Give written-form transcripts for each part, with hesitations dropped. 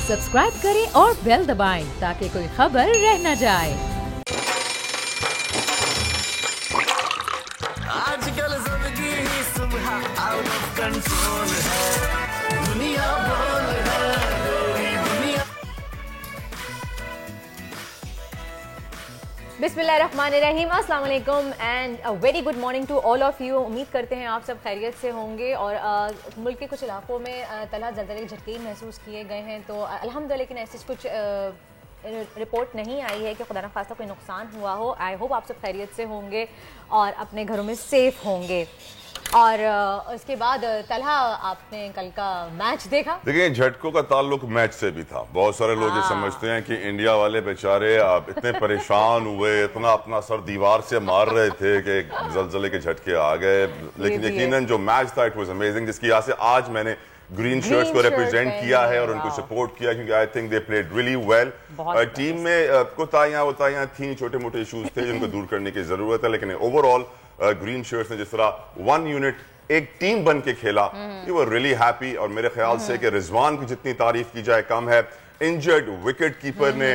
Subscribe करें और bell दबाएं ताकि कोई खबर रह न जाए। आजकल जिंदगी ही सुबह आउट ऑफ कंट्रोल है, दुनिया बोल है, पूरी दुनिया। बिस्मिल्लाहिर्रहमानिर्रहीम, अस्सलाम वालेकुम and a very good morning to all of you. उम्मीद करते हैं आप सब खैरियत से होंगे। और मुल्क के कुछ इलाकों में तला ज़लज़ले के झटके महसूस किए गए हैं, तो अल्हम्दुलिल्लाह, लेकिन ऐसी कुछ रिपोर्ट नहीं आई है कि खुदा न खास्ता कोई नुकसान हुआ हो। आई होप आप सब खैरियत से होंगे और अपने घरों में सेफ होंगे। और उसके बाद तलहा, आपने कल का मैच देखा? देखिए, झटकों का ताल्लुक मैच से भी था। बहुत सारे लोग ये समझते हैं कि इंडिया वाले बेचारे आप इतने परेशान हुए, इतना अपना सर दीवार से मार रहे थे कि जलजले के झटके आ गए, लेकिन यकीनन जो मैच था इट वाज अमेजिंग, जिसकी वजह से आज मैंने ग्रीन शर्ट्स को रिप्रेजेंट किया है और उनको सपोर्ट किया, क्योंकि I think they played really well. Team में कोताहियां थी, छोटे मोटे इश्यूज थे जिनको दूर करने की जरूरत है, लेकिन ओवरऑल ग्रीन शर्ट्स ने जिस तरह वन यूनिट एक टीम बन के खेला, यू वर रियली हैप्पी। और मेरे ख्याल से कि रिजवान की जितनी तारीफ की जाए कम है। इंजर्ड विकेट कीपर ने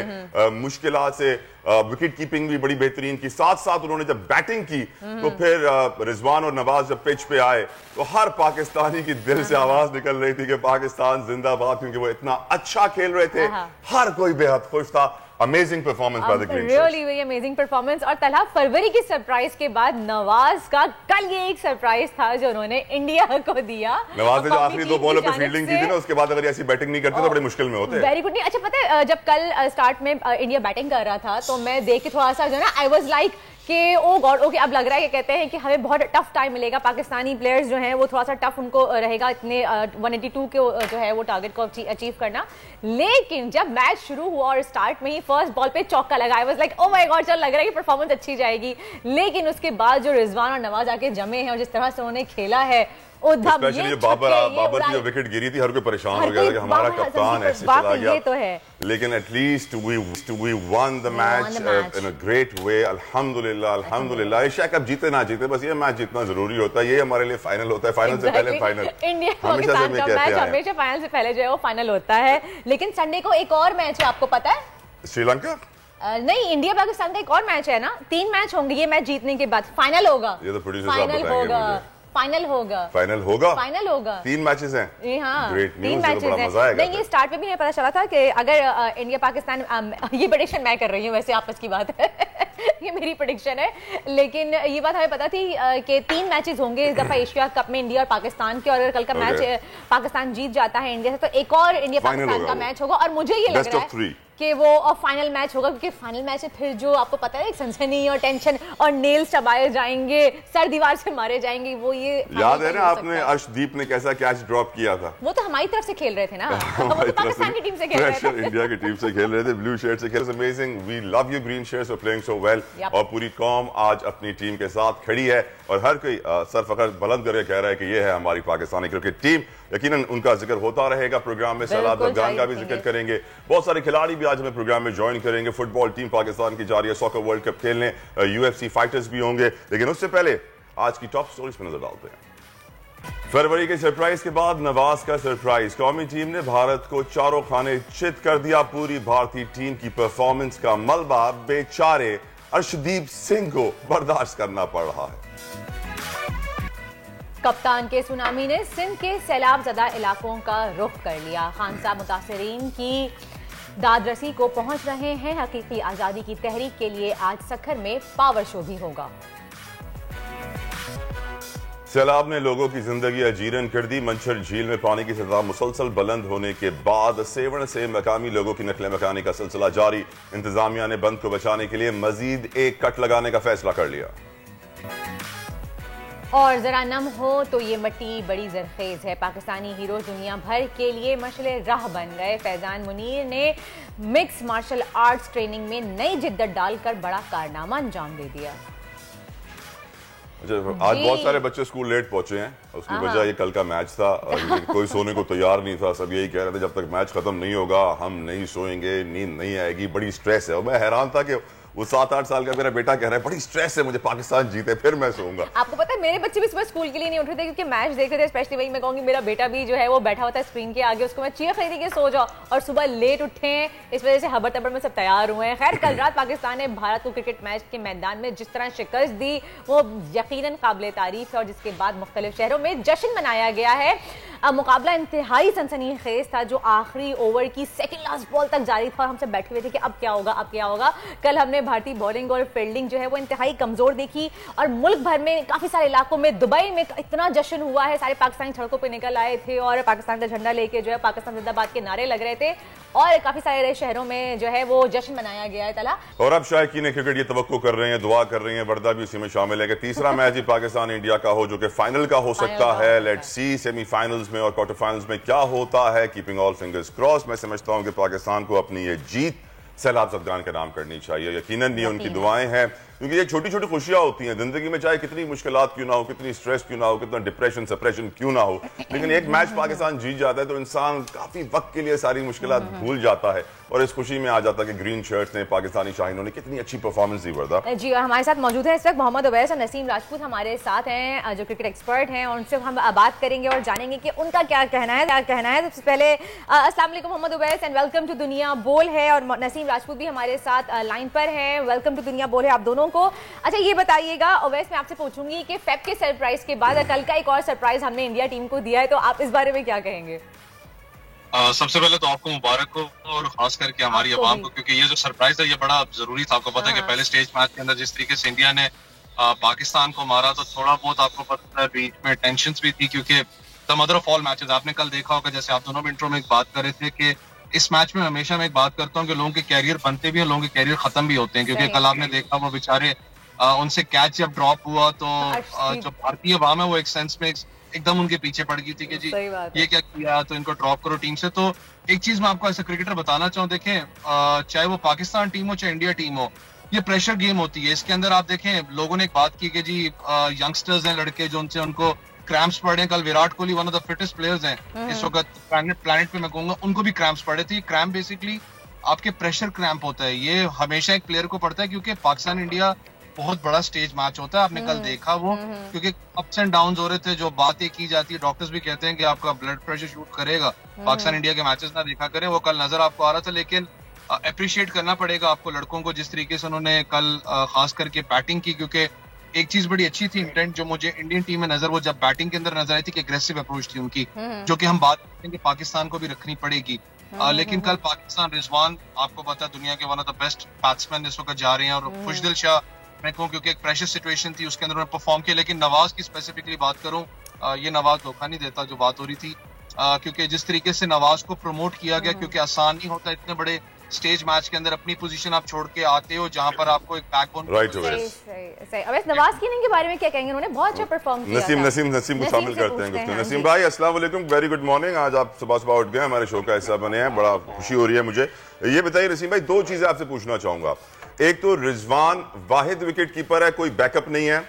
मुश्किलात से विकेट कीपिंग भी बड़ी बेहतरीन की, साथ साथ उन्होंने जब बैटिंग की तो फिर रिजवान और नवाज जब पिच पे आए तो हर पाकिस्तानी की दिल से आवाज निकल रही थी कि पाकिस्तान जिंदाबाद, क्योंकि वो इतना अच्छा खेल रहे थे, हर कोई बेहद खुश था। Amazing performance by the green shirts, really very amazing performance. और तलहा, फरवरी की सरप्राइज के बाद नवाज का कल ये एक सरप्राइज था जो उन्होंने इंडिया को दिया। नवाज ने जो आखिरी 2 बॉलों पे फील्डिंग की थी ना, उसके बाद अगर ऐसी बैटिंग नहीं करते तो बड़े मुश्किल में होते। Very good. नहीं, अच्छा पता है, जब कल स्टार्ट में इंडिया बैटिंग कर रहा था तो मैं देख के थोड़ा सा जो है ना, आई वाज लाइक कि ओ गॉड, ओके, अब लग रहा है कि कहते हैं कि हमें बहुत टफ टाइम मिलेगा। पाकिस्तानी प्लेयर्स जो हैं वो थोड़ा सा टफ उनको रहेगा, इतने 182 के जो है वो टारगेट को अचीव करना। लेकिन जब मैच शुरू हुआ और स्टार्ट में ही फर्स्ट बॉल पे चौका लगा, I was like oh my God, चल लग रहा है कि परफॉर्मेंस अच्छी जाएगी। लेकिन उसके बाद जो रिजवान और नवाज आके जमे हैं और जिस तरह से उन्होंने खेला है, स्पेशली बाबर की जो विकेट गिरी थी, हर कोई परेशान हो गया था कि हमारा कप्तान ऐसे चला गया। ये तो है, लेकिन at least we won the match in a great way. अल्हम्दुलिल्लाह, अल्हम्दुलिल्लाह। एशिया कप जीते ना जीते, बस ये मैच जीतना जरूरी होता है, ये हमारे लिए फाइनल होता है। फाइनल से पहले फाइनल, इंडिया पाकिस्तान का मैच हमेशा फाइनल से पहले जो है वो फाइनल होता है। लेकिन संडे को एक और मैच है, आपको पता है? श्रीलंका नहीं, इंडिया पाकिस्तान का एक और मैच है ना। 3 मैच होंगे ये मैच जीतने के बाद। फाइनल होगा, ये तो प्रोड्यूसर साहब बताएंगे मुझे। फाइनल होगा, फाइनल होगा, फाइनल होगा। 3 मैचेस हैं। हाँ, ग्रेट 3 न्यूज़, मैचेस बड़ा मजा आएगा। नहीं, ये स्टार्ट में भी हमें पता चला था कि अगर इंडिया पाकिस्तान, ये प्रेडिक्शन मैं कर रही हूँ, वैसे आपस की बात है ये मेरी प्रेडिक्शन है, लेकिन ये बात हमें पता थी कि 3 मैचेस होंगे इस दफा एशिया कप में, इंडिया और पाकिस्तान के। और अगर कल का मैच पाकिस्तान जीत जाता है इंडिया से, तो एक और इंडिया पाकिस्तान का मैच होगा। और मुझे ये लग रहा है कि वो फाइनल मैच होगा, क्योंकि फाइनल मैच है फिर जो आपको पता है एक सनसनी और टेंशन और नेल्स चबाए जाएंगे, सर दीवार से मारे जाएंगे, वो ये याद है ना आपने अर्शदीप ने कैसा कैच ड्रॉप किया था? वो तो हमारी तरफ से खेल रहे थे ना वो तो पाकिस्तान की टीम से खेल रहे थे, इंडिया की टीम से खेल रहे थे, ब्लू शर्ट से खेल रहे थे। Amazing, we love you green shirts for playing so well. और पूरी कौम आज अपनी टीम के साथ खड़ी है और हर कोई सर फखर बुलंद करके कह रहा है कि ये है हमारी पाकिस्तानी क्रिकेट टीम। यकीनन उनका जिक्र होता रहेगा प्रोग्राम में, सलाद अफगान का भी जिक्र करेंगे। बहुत सारे खिलाड़ी भी आज हमें प्रोग्राम में ज्वाइन करेंगे। फुटबॉल टीम पाकिस्तान की जा रही है सॉकर वर्ल्ड कप खेलने, UFC फाइटर्स भी होंगे। लेकिन उससे पहले आज की टॉप स्टोरीज पर नजर डालते हैं। फरवरी के सरप्राइज के बाद नवाज का सरप्राइज, कौमी टीम ने भारत को चारों खाने चित कर दिया। पूरी भारतीय टीम की परफॉर्मेंस का मलबा बेचारे अर्शदीप सिंह को बर्दाश्त करना पड़ रहा है। कप्तान के सुनामी ने सिंध के सैलाब ज़दा इलाकों का रुख कर लिया। खानसा मुतासरीन की दादरसी को पहुंच रहे हैं। हकीकी आज़ादी की तहरीक के लिए आज सखर में पावर शो भी होगा। सैलाब ने लोगों की जिंदगी अजीरन कर दी। मंछर झील में पानी की सतह मुसलसल बुलंद होने के बाद सेवण से मकामी लोगों की नकल मकानी का सिलसिला जारी। इंतजामिया ने बंद को बचाने के लिए मजीद एक कट लगाने का फैसला कर लिया। और जरा नम हो तो ये मट्टी बड़ी जरखेज है। पाकिस्तानी हीरो दुनिया भर के लिए मशले राह बन गए। फैजान मुनीर ने मिक्स मार्शल आर्ट्स ट्रेनिंग में नई जिद्दत डालकर बड़ा कारनामा अंजाम दे दिया। आज बहुत सारे बच्चे स्कूल लेट पहुंचे हैं, उसकी वजह ये कल का मैच था। कोई सोने को तैयार नहीं था, सब यही कह रहे थे जब तक मैच खत्म नहीं होगा हम नहीं सोएंगे, नींद नहीं आएगी, बड़ी स्ट्रेस है। और मैं हैरान था कि वो 7-8 साल का मेरा बेटा कह रहा है बड़ी स्ट्रेस है मुझे, पाकिस्तान जीते फिर मैं सोऊंगा। आपको पता है मेरे बच्चे भी सुबह स्कूल के लिए नहीं उठ रहे थे क्योंकि मैच देख रहे थे, स्पेशली वही मैं कहूँगी मेरा बेटा भी जो है वो बैठा होता है स्क्रीन के आगे, उसको मैं चीयर खरीदी के सो जाओ, और सुबह लेट उठे हैं इस वजह से हबर तबर में सब तैयार हुए हैं। खैर कल रात पाकिस्तान ने भारत को क्रिकेट मैच के मैदान में जिस तरह शिकस्त दी वो यकीनन काबिल तारीफ है, और जिसके बाद मुख्तलिफ शहरों में जश्न मनाया गया है। मुकाबला इंतहाई सनसनीखेज था जो आखिरी ओवर की सेकंड लास्ट बॉल तक जारी था, और हम सब बैठे हुए थे कि अब क्या होगा अब क्या होगा। कल हमने भारतीय बॉलिंग और फील्डिंग जो है वो इंतहाई कमजोर देखी, और मुल्क भर में काफी सारे इलाकों में दुबई में इतना जश्न हुआ है, सारे पाकिस्तानी सड़कों पर निकल आए थे और पाकिस्तान का झंडा लेके जो है पाकिस्तान जिंदाबाद के नारे लग रहे थे, और काफी सारे शहरों में जो है वो जश्न मनाया गया है। तला और अब शायकीन क्रिकेट ये तवक्को कर रहे हैं, दुआ कर रहे हैं, वर्दा भी उसी में शामिल है कि तीसरा मैच ही पाकिस्तान इंडिया का हो जो कि फाइनल का हो सकता है। लेट्स सी सेमीफाइनल्स में और क्वार्टर फाइनल्स में क्या होता है। Keeping all fingers cross. मैं समझता हूं कि पाकिस्तान को अपनी ये जीत सैलाब अफगान के नाम करनी चाहिए, यकीनन ये उनकी दुआएं हैं, क्योंकि ये छोटी छोटी खुशियां होती हैं जिंदगी में, चाहे कितनी मुश्किलात क्यों ना हो, कितनी स्ट्रेस क्यों ना हो, कितना डिप्रेशन सप्रेशन क्यों ना हो, लेकिन एक मैच पाकिस्तान जीत जाता है तो इंसान काफी वक्त के लिए सारी मुश्किलात भूल जाता है और इस खुशी में आ जाता है कि ग्रीन शर्ट्स ने, पाकिस्तानी शाहीनों ने कितनी अच्छी परफॉर्मेंस दी। वर्दा जी, और हमारे साथ मौजूद है इस वक्त मोहम्मद उवैस और नसीम राजपूत हमारे साथ हैं जो क्रिकेट एक्सपर्ट हैं, और उनसे हम बात करेंगे और जानेंगे कि उनका क्या कहना है। सबसे पहले अस्सलाम वालेकुम Mohammad Uwais and welcome to दुनिया बोल है, और नसीम राजपूत भी हमारे साथ लाइन पर हैं। वेलकम टू दुनिया बोल है आप दोनों को। अच्छा ये बताइएगा उवैस, मैं आपसे पूछूंगी कि फेब के सरप्राइज के बाद कल का एक और सरप्राइज हमने इंडिया टीम को दिया है, तो आप इस बारे में क्या कहेंगे? सबसे पहले तो आपको मुबारक हो, और खास करके हमारी आवाम को, क्योंकि ये जो सरप्राइज है ये बड़ा जरूरी था। आपको पता है कि पहले स्टेज मैच के अंदर जिस तरीके से इंडिया ने पाकिस्तान को मारा, तो थोड़ा बहुत आपको पता है बीच में टेंशंस भी थी, क्योंकि the mother of all matches आपने कल देखा होगा, जैसे आप दोनों इंट्रो में एक बात कर रहे थे कि इस मैच में हमेशा मैं एक बात करता हूँ कि लोगों के कैरियर बनते भी हैं, लोगों के कैरियर खत्म भी होते हैं, क्योंकि कल आपने देखा वो बेचारे उनसे कैच जब ड्रॉप हुआ तो जो भारतीय अवाम है वो एक सेंस में एकदम उनके पीछे पड़ गई थी कि जी ये क्या किया, तो इनको ड्रॉप करो टीम से। तो एक चीज मैं आपको ऐसे क्रिकेटर बताना चाहूँ, देखें चाहे वो पाकिस्तान टीम हो चाहे इंडिया टीम हो, ये प्रेशर गेम होती है। इसके अंदर आप देखें लोगों ने एक बात की कि जी यंगस्टर्स हैं लड़के जो उनसे उनको क्रैम्प्स पड़े। कल Virat Kohli one of the fittest players हैं इस वक्त प्लेनेट पे, मैं कहूंगा उनको भी क्रैम्प्स पड़े थे। क्रैम्प बेसिकली आपके प्रेशर क्रैम्प होता है, ये हमेशा एक प्लेयर को पड़ता है, क्योंकि पाकिस्तान इंडिया बहुत बड़ा स्टेज मैच होता है। आपने कल देखा वो, क्योंकि अप्स एंड डाउन हो रहे थे, जो बातें की जाती है, डॉक्टर्स भी कहते हैं कि आपका ब्लड प्रेशर शूट करेगा, पाकिस्तान इंडिया के मैचेस ना देखा करें, वो कल नजर आपको आ रहा था। लेकिन अप्रिशिएट करना पड़ेगा आपको लड़कों को जिस तरीके से उन्होंने कल खास करके बैटिंग की, क्योंकि एक चीज बड़ी अच्छी थी इंटेंट जो मुझे इंडियन टीम में नजर, वो जब बैटिंग के अंदर नजर आई थी कि एग्रेसिव अप्रोच थी उनकी, जो कि हम बात करेंगे पाकिस्तान को भी रखनी पड़ेगी। लेकिन कल पाकिस्तान, रिजवान आपको पता है दुनिया के one of the best batsman इस वक्त जा रहे हैं, और खुशदिल शाह मैं कहूँ क्योंकि एक प्रेशर सिचुएशन थी उसके अंदर उन्होंने परफॉर्म किया। लेकिन नवाज की स्पेसिफिकली बात करूँ, ये नवाज धोखा नहीं देता जो बात हो रही थी, क्योंकि जिस तरीके से नवाज को प्रमोट किया गया, क्योंकि आसान नहीं होता इतने बड़े स्टेज मैच के अंदर अपनी पोजीशन आप छोड़ के आते हो जहां पर आपको एक बैकबोन। राइट, सही। अब नवाज की के बारे में क्या कहेंगे? उन्होंने बहुत अच्छा परफॉर्म किया। नसीम को शामिल करते हैं। नसीम भाई अस्सलाम वालेकुम, वेरी गुड मॉर्निंग। आज आप सुबह उठ गए, हमारे शो का हिस्सा बने हैं, बड़ा खुशी हो रही है मुझे। ये बताइए नसीम भाई, दो चीजें आपसे पूछना चाहूंगा। एक तो रिजवान वाहिद विकेट कीपर है, कोई बैकअप नहीं है,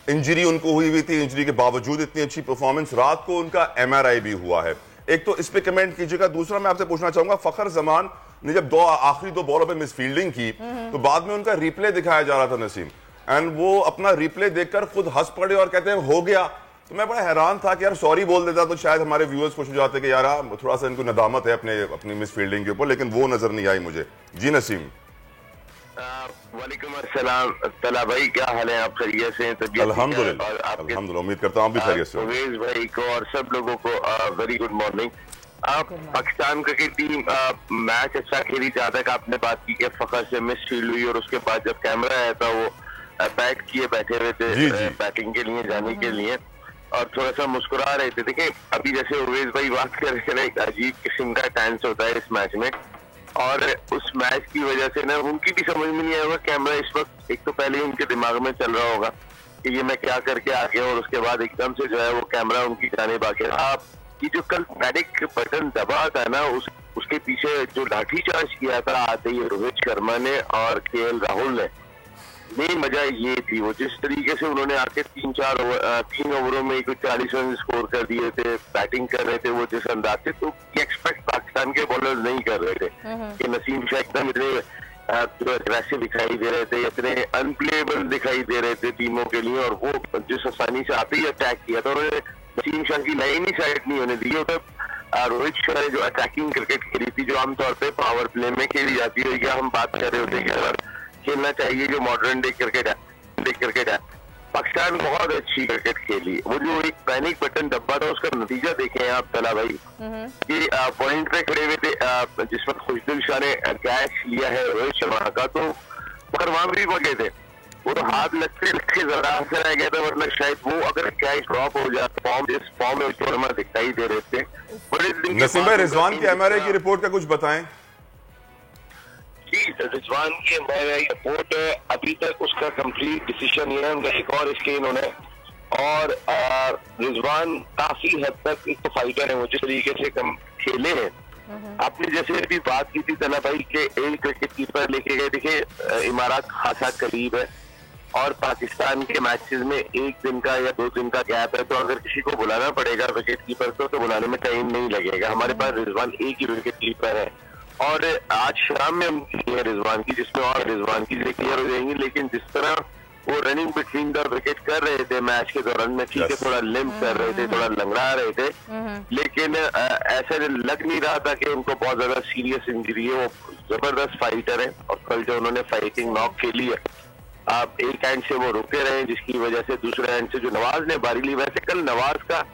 इंजरी उनको हुई थी, इंजरी के बावजूद इतनी अच्छी परफॉर्मेंस, रात को उनका MRI भी हुआ है। एक तो इस पे कमेंट कीजिएगा। दूसरा मैं आपसे पूछना चाहूंगा, फखर जमान ने जब आखिरी दो बॉलों पे मिसफील्डिंग की तो बाद में उनका रिप्ले दिखाया जा रहा था नसीम, एंड वो अपना रिप्ले देखकर खुद हंस पड़े और कहते हैं हो गया। तो मैं बड़ा हैरान था कि यार सॉरी बोल देता तो शायद हमारे व्यूअर्स खुश हो जाते कि यार थोड़ा सा इनको नदामत है अपनी मिसफील्डिंग के ऊपर, लेकिन वो नजर नहीं आई मुझे। जी नसीम। वालेकुम अस्सलाम तला भाई, क्या हाल है आप? खैरियत से? अल्हम्दुलिल्लाह, उम्मीद करता हूँ आप भी खैरियत से। उवैस भाई को और सब लोगों को very good morning. Pakistan cricket team match अच्छा खेली, जहाँ तक आपने बात की कि फखर से मिस फील्ड हुई, और उसके बाद जब कैमरा आया था वो बैट किए बैठे हुए थे बैटिंग के लिए जाने के लिए, और थोड़ा सा मुस्कुरा रहे थे। देखिए अभी जैसे उवैस भाई बात कर रहे थे, एक अजीब किस्म का टेंस होता है इस मैच में, और उस मैच की वजह से ना उनकी भी समझ में नहीं आया होगा कैमरा इस वक्त, एक तो पहले ही उनके दिमाग में चल रहा होगा कि ये मैं क्या करके आ गया, और उसके बाद एकदम से जो है वो कैमरा उनकी जानिब आ गया। आप ये जो कल पैनिक बटन दबा था ना, उसके पीछे जो लाठीचार्ज किया था आते ही रोहित शर्मा ने और KL राहुल ने, मेन वजह ये थी वो जिस तरीके से उन्होंने आके 3 ओवरों में 40 रन स्कोर कर दिए थे, बैटिंग कर रहे थे वो जिस अंदाज से, तो एक्सपेक्ट पाकिस्तान के बॉलर नहीं कर रहे थे कि नसीम शाह एकदम इतने जो अग्रेसिव दिखाई दे रहे थे, इतने अनप्लेएबल दिखाई दे रहे थे टीमों के लिए, और वो जिस आसानी से आते ही अटैक किया था, उन्होंने नसीम शाह की लाइन ही साइड नहीं होने दी। उधर रोहित शर्मा ने जो अटैकिंग क्रिकेट खेली थी, जो आमतौर पे पावर प्ले में खेली जाती है, या हम बात कर रहे होते हैं कि अगर खेलना चाहिए जो मॉडर्न डे क्रिकेट है, पाकिस्तान बहुत अच्छी क्रिकेट खेली। वो जो एक पैनिक बटन डब्बा था, उसका नतीजा देखें आप तला भाई, कि पॉइंट पे खड़े हुए थे जिस वक्त खुशदिल शाह ने कैच लिया है रोहित शर्मा का, तो मगर वहां भी पहुंचे थे, वो तो हाथ लगते जरा से रह गया था, वरना शायद वो अगर कैच ड्रॉप हो जाता, जिस फॉर्म में शर्मा दिखाई दे रहे थे। नसीम भाई, रिजवान की एमआरआई की रिपोर्ट का कुछ बताएं। जी, रिजवान की एमआरआई रिपोर्ट अभी तक उसका कंप्लीट डिसीजन नहीं है, उनका एक और स्कैन होना है, और रिजवान काफी हद तक एक तो फाइटर है, वो जिस तरीके से खेले हैं। आपने जैसे अभी बात की थी तना भाई के एक क्रिकेट कीपर लेके गए, देखिए इमारात खासा करीब है, और पाकिस्तान के मैचेस में एक दिन का या 2 दिन का गैप है, तो अगर किसी को बुलाना पड़ेगा विकेट कीपर को, तो बुलाने में टाइम नहीं लगेगा। हमारे पास रिजवान एक ही विकेट कीपर है, और आज शाम में हम है रिजवान की, जिसमें और रिजवान की क्लियर हो जाएंगी। लेकिन जिस तरह वो रनिंग बिटवीन द विकेट कर रहे थे मैच के दौरान में, ठीक है थोड़ा लिम्प कर रहे थे, थोड़ा लंगड़ा रहे थे, लेकिन ऐसा लग नहीं रहा था कि उनको बहुत ज्यादा सीरियस इंजरी है। वो जबरदस्त फाइटर है, और कल जो उन्होंने फाइटिंग नॉक खेली है, आप एक एंड से वो रुके रहे, जिसकी वजह से दूसरे एंड से जो नवाज ने बारी ली, वैसे कल नवाज का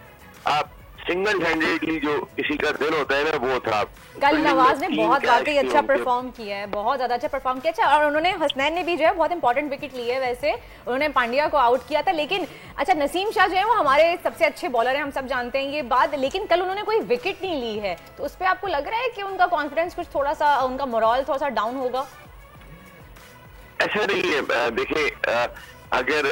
आप सिंगल हैंडेडली जो किसी का दिल होता है ना, वो था। कल नवाज ने बहुत वाकई अच्छा परफॉर्म किया है, बहुत ज्यादा अच्छा परफॉर्म किया। अच्छा, और उन्होंने हसनैन ने भी जो है बहुत इंपॉर्टेंट विकेट ली है, वैसे उन्होंने पांड्या को आउट किया था। लेकिन अच्छा, नसीम शाह जो है वो हमारे सबसे अच्छे बॉलर हैं, हम सब जानते हैं ये बात, लेकिन कल उन्होंने कोई विकेट नहीं ली है, तो उस पर आपको लग रहा है कि उनका कॉन्फिडेंस कुछ थोड़ा सा, उनका मोरल थोड़ा सा डाउन होगा? ऐसा नहीं है, देखिए अगर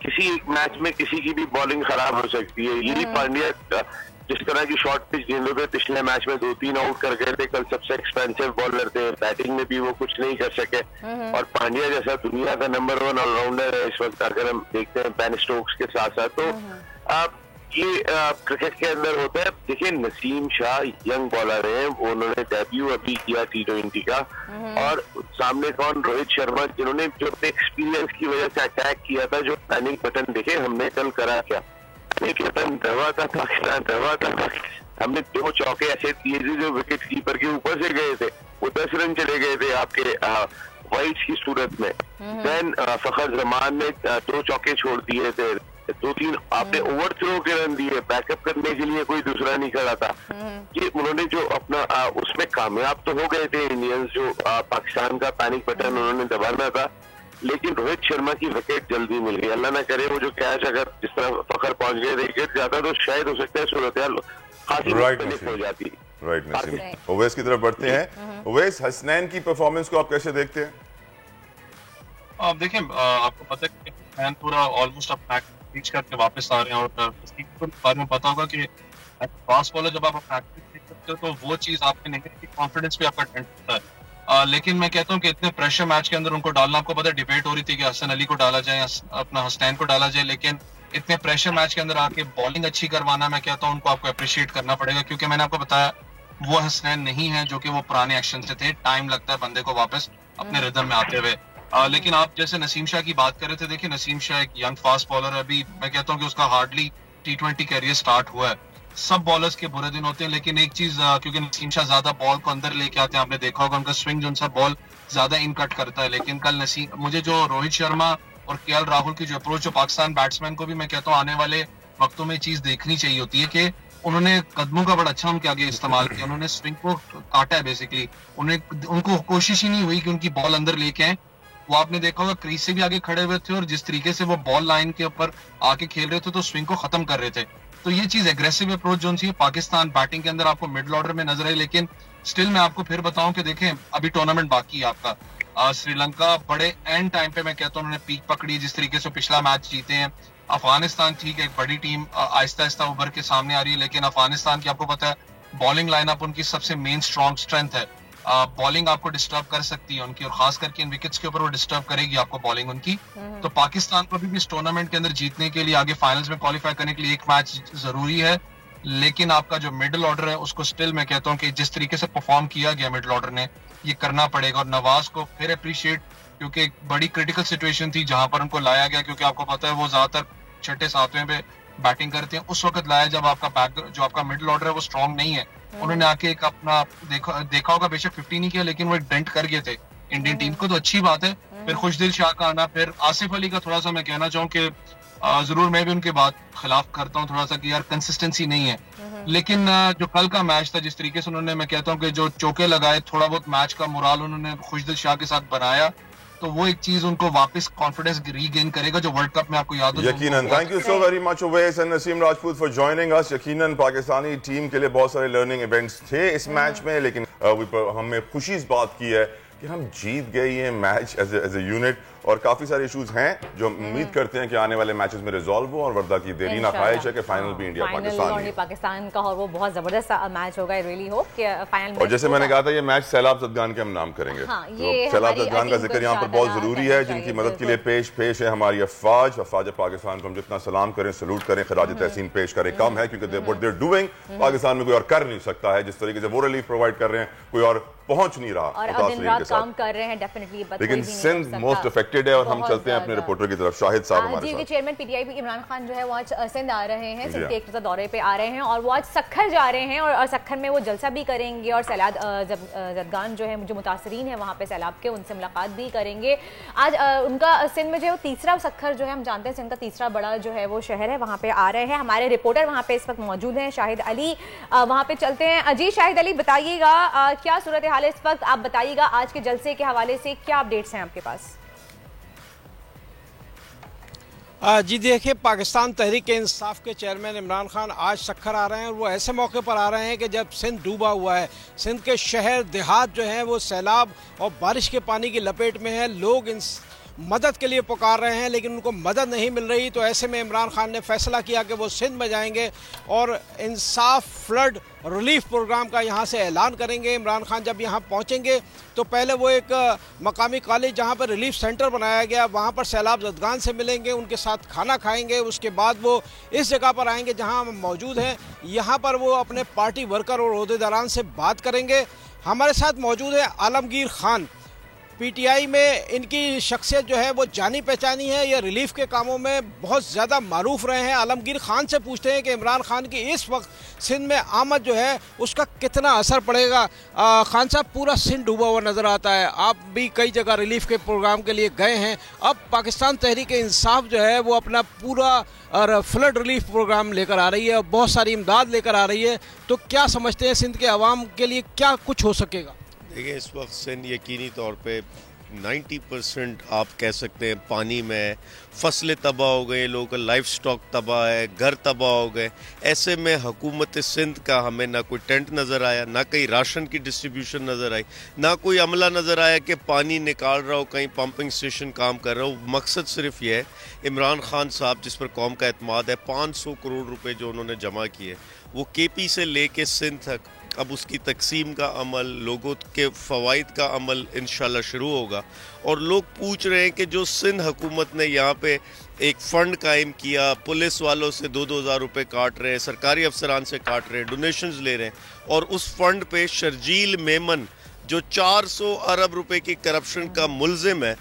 किसी मैच में किसी की भी बॉलिंग खराब हो सकती है। यही पांड्या जिस तरह की शॉर्ट पिच जिन्होंने पिछले मैच में 2-3 आउट कर गए थे, कल सबसे एक्सपेंसिव बॉलर थे, बैटिंग में भी वो कुछ नहीं कर सके, और पांड्या जैसा दुनिया का नंबर 1 ऑलराउंडर है इस वक्त, अगर हम देखते हैं बेन स्टोक्स के साथ साथ, तो आप ये क्रिकेट के अंदर होता है। देखिए नसीम शाह यंग बॉलर है, उन्होंने डेब्यू अभी किया T20 का, और सामने कौन, रोहित शर्मा, जिन्होंने जो अपने एक्सपीरियंस की वजह से अटैक किया था, जो पैनिक बटन देखे हमने कल करा क्या, बटन दबा था, पाकिस्तान दबा था, हमने 2 चौके ऐसे दिए थे जो विकेट कीपर के ऊपर से गए थे, वो 10 रन चले गए थे आपके वाइट्स की सूरत में। देन फखर जमान ने 2 चौके छोड़ दिए थे, 2-3 आपने ओवर थ्रो के रन दिए, बैकअप करने के लिए कोई दूसरा नहीं खड़ा था। कि उन्होंने जो अपना उसमें कामयाब तो हो गए थे इंडियंस, जो पाकिस्तान का पैनिक बटन उन्होंने दबाना था, लेकिन रोहित शर्मा की विकेट जल्दी मिल गई। अल्लाह ना करे वो जो कैच अगर जिस तरह फखर पहुंच गए विकेट ज्यादा, तो शायद हो सकता है सूरत खासी मुख्तलिफ हो जाती। राइट नसीम, ओवैस की तरफ बढ़ते हैं। ओवैस, हसनैन की परफॉर्मेंस को आप कैसे देखते हैं? आप देखें, आपको पता है कि हसनैन पूरा ऑलमोस्ट अपना रीच करके वापस आ रहे हैं, और इसके बारे में पता होगा कि फास्ट बॉलर जब आप प्रैक्टिस देख सकते हो, तो वो चीज आपके नेगेटिव कॉन्फिडेंस भी आपका टेंट होता है। लेकिन मैं कहता हूँ कि इतने प्रेशर मैच के अंदर उनको डालना, आपको पता है डिबेट हो रही थी कि हसन अली को डाला जाए, अपना हसनैन को डाला जाए, लेकिन इतने प्रेशर मैच के अंदर आके बॉलिंग अच्छी करवाना, मैं कहता हूँ उनको आपको अप्रिशिएट करना पड़ेगा, क्योंकि मैंने आपको बताया वो हसनैन नहीं है जो कि वो पुराने एक्शन से थे। टाइम लगता है बंदे को वापस अपने रिदम में आते हुए। लेकिन आप जैसे नसीम शाह की बात कर रहे थे, देखिए नसीम शाह एक यंग फास्ट बॉलर है, अभी मैं कहता हूँ कि उसका हार्डली T20 कैरियर स्टार्ट हुआ है। सब बॉलर्स के बुरे दिन होते हैं, लेकिन एक चीज, क्योंकि नसीम शाह ज्यादा बॉल को अंदर लेके आते हैं, आपने देखा होगा उनका स्विंग जो उनसा बॉल ज्यादा इन कट करता है। लेकिन कल मुझे जो रोहित शर्मा और KL राहुल की जो अप्रोच, जो पाकिस्तान बैट्समैन को भी मैं कहता हूँ आने वाले वक्तों में चीज देखनी चाहिए होती है, कि उन्होंने कदमों का बड़ा अच्छा उनके आगे इस्तेमाल किया, उन्होंने स्विंग को काटा है बेसिकली, उनको कोशिश ही नहीं हुई कि उनकी बॉल अंदर लेके आए। वो आपने देखा होगा क्रीज से भी आगे खड़े हुए थे, और जिस तरीके से वो बॉल लाइन के ऊपर आके खेल रहे थे, तो स्विंग को खत्म कर रहे थे। तो ये चीज एग्रेसिव अप्रोच जो है पाकिस्तान बैटिंग के अंदर आपको मिडिल ऑर्डर में नजर आई। लेकिन स्टिल मैं आपको फिर बताऊं कि देखें अभी टूर्नामेंट बाकी है आपका। श्रीलंका बड़े एंड टाइम पे मैं कहता हूँ उन्होंने पीक पकड़ी, जिस तरीके से पिछला मैच जीते हैं। अफगानिस्तान ठीक है, एक बड़ी टीम आहिस्ता आहिस्ता उभर के सामने आ रही है, लेकिन अफगानिस्तान की आपको पता है बॉलिंग लाइनअप उनकी सबसे मेन स्ट्रॉन्ग स्ट्रेंथ है। बॉलिंग आपको डिस्टर्ब कर सकती है उनकी, और खास करके इन विकेट्स के ऊपर वो डिस्टर्ब करेगी आपको बॉलिंग उनकी। तो पाकिस्तान को भी इस टूर्नामेंट के अंदर जीतने के लिए, आगे फाइनल्स में क्वालिफाई करने के लिए एक मैच जरूरी है, लेकिन आपका जो मिडिल ऑर्डर है उसको स्टिल मैं कहता हूँ कि जिस तरीके से परफॉर्म किया गया मिडिल ऑर्डर ने, ये करना पड़ेगा। और नवाज को फिर अप्रिशिएट, क्योंकि एक बड़ी क्रिटिकल सिचुएशन थी जहां पर उनको लाया गया, क्योंकि आपको पता है वो ज्यादातर छठे सातवें पे बैटिंग करते हैं। उस वक्त लाया जब आपका जो आपका मिडिल ऑर्डर है वो स्ट्रॉन्ग नहीं है। उन्होंने आके एक अपना देखा होगा, बेशक 50 नहीं किया लेकिन वो एक डेंट कर गए थे इंडियन टीम को, तो अच्छी बात है। फिर खुशदिल शाह का आना, फिर आसिफ अली का थोड़ा सा मैं कहना चाहूँ कि जरूर मैं भी उनके बात खिलाफ करता हूँ थोड़ा सा कि यार कंसिस्टेंसी नहीं है, लेकिन जो कल का मैच था जिस तरीके से उन्होंने, मैं कहता हूँ कि जो चौके लगाए, थोड़ा बहुत मैच का मोराल उन्होंने खुशदिल शाह के साथ बनाया, तो वो एक चीज उनको वापस कॉन्फिडेंस रीगेन करेगा जो वर्ल्ड कप में आपको याद हो। यकीनन। Thank you so very much Uwais and Naseem Rajput for joining us. यकीनन पाकिस्तानी टीम के लिए बहुत सारे लर्निंग इवेंट्स थे इस मैच में, लेकिन हमें खुशी इस बात की है कि हम जीत गए ये मैच एज ए यूनिट, और काफी सारे इश्यूज हैं जो उम्मीद करते हैं कि आने वाले मैचेस में रिजॉल्व हो, और वर्दा की देरी ना ख्वाहिश है कि फाइनल भी इंडिया पाकिस्तान का, और वो बहुत जबरदस्त मैच होगा। रियली होप कि फाइनल। और जैसे मैंने कहा था, ये मैच सैलाब जदगान के हम नाम करेंगे। तो सैलाब जदगान का जिक्र यहाँ पर बहुत जरूरी है, जिनकी मदद के लिए पेश है हमारी अफवाज पाकिस्तान को हम जितना सलाम करें, सलूट करें, खराज तहसीन पेश करें कम है, क्योंकि what they are doing Pakistan में कोई और कर नहीं सकता है। जिस तरीके से वो रिलीफ प्रोवाइड कर रहे हैं, कोई और पहुंच नहीं रहा और दिन रात काम कर रहे हैं डेफिनेटली। लेकिन सिंध मोस्ट अफेक्टेड है, और हम चलते हैं अपने रिपोर्टर की तरफ। शाहिद साहब हमारे साथ। चेयरमैन पीटीआई इमरान खान जो है वो आज सिंध आ रहे हैं, सिंध के एक दौरे पे आ रहे हैं, और वो आज सखर जा रहे हैं, और सखर में वो जलसा भी करेंगे, और सैलाब जदगान जो है जो मुतासरीन है वहाँ पे सैलाब के, उनसे मुलाकात भी करेंगे। आज उनका सिंध में जो तीसरा सखर जो है, हम जानते हैं सिंध का तीसरा बड़ा जो है वो शहर है, वहाँ पे आ रहे हैं। हमारे रिपोर्टर वहाँ पे इस वक्त मौजूद हैं, शाहिद अली, वहाँ पे चलते हैं। जी शाहिद अली, बताइएगा क्या सूरत हाल है इस वक्त, आप बताइएगा आज के जलसे के हवाले से क्या अपडेट्स हैं आपके पास? जी देखिए, पाकिस्तान तहरीक इंसाफ के चेयरमैन इमरान खान आज सखर आ रहे हैं, और वो ऐसे मौके पर आ रहे हैं कि जब सिंध डूबा हुआ है। सिंध के शहर देहात जो हैं वो सैलाब और बारिश के पानी की लपेट में है। लोग इन मदद के लिए पुकार रहे हैं, लेकिन उनको मदद नहीं मिल रही। तो ऐसे में इमरान खान ने फैसला किया कि वो सिंध में जाएंगे और इंसाफ फ्लड रिलीफ प्रोग्राम का यहाँ से ऐलान करेंगे। इमरान खान जब यहाँ पहुँचेंगे तो पहले वो एक मकामी कॉलेज जहाँ पर रिलीफ सेंटर बनाया गया, वहाँ पर सैलाब जदगान से मिलेंगे, उनके साथ खाना खाएंगे। उसके बाद वो इस जगह पर आएंगे जहाँ हम मौजूद हैं, यहाँ पर वो अपने पार्टी वर्कर और ओहदेदारान से बात करेंगे। हमारे साथ मौजूद है आलमगीर खान। पीटीआई में इनकी शख्सियत जो है वो जानी पहचानी है, ये रिलीफ के कामों में बहुत ज़्यादा मारूफ रहे हैं। आलमगीर खान से पूछते हैं कि इमरान खान की इस वक्त सिंध में आमद जो है उसका कितना असर पड़ेगा। खान साहब, पूरा सिंध डूबा हुआ नज़र आता है, आप भी कई जगह रिलीफ के प्रोग्राम के लिए गए हैं। अब पाकिस्तान तहरीक इंसाफ जो है वो अपना पूरा फ्लड रिलीफ प्रोग्राम लेकर आ रही है, बहुत सारी इमदाद लेकर आ रही है, तो क्या समझते हैं सिंध के अवाम के लिए क्या कुछ हो सकेगा? देखिए, इस वक्त सिंध यकीनी तौर पे 90% आप कह सकते हैं पानी में, फसलें तबाह हो गई, लोगों का लाइफ स्टॉक तबाह है, घर तबाह हो गए। ऐसे में हुकूमत सिंध का हमें ना कोई टेंट नज़र आया, ना कहीं राशन की डिस्ट्रीब्यूशन नज़र आई, ना कोई अमला नज़र आया कि पानी निकाल रहा हो, कहीं पंपिंग स्टेशन काम कर रहा हो। मकसद सिर्फ ये है, इमरान खान साहब जिस पर कौम का एतमाद है, 500 करोड़ रुपए जो उन्होंने जमा किए, वो केपी से लेके सिंध तक अब उसकी तकसीम का अमल, लोगों के फ़वाइद का अमल इंशाल्लाह शुरू होगा। और लोग पूछ रहे हैं कि जो सिंध हुकूमत ने यहाँ पे एक फ़ंड कायम किया, पुलिस वालों से 2-2 हज़ार रुपये काट रहे हैं, सरकारी अफसरान से काट रहे हैं, डोनेशंस ले रहे हैं, और उस फंड पे शर्जील मेमन जो 400 अरब रुपए की करप्शन का मुल्जिम है,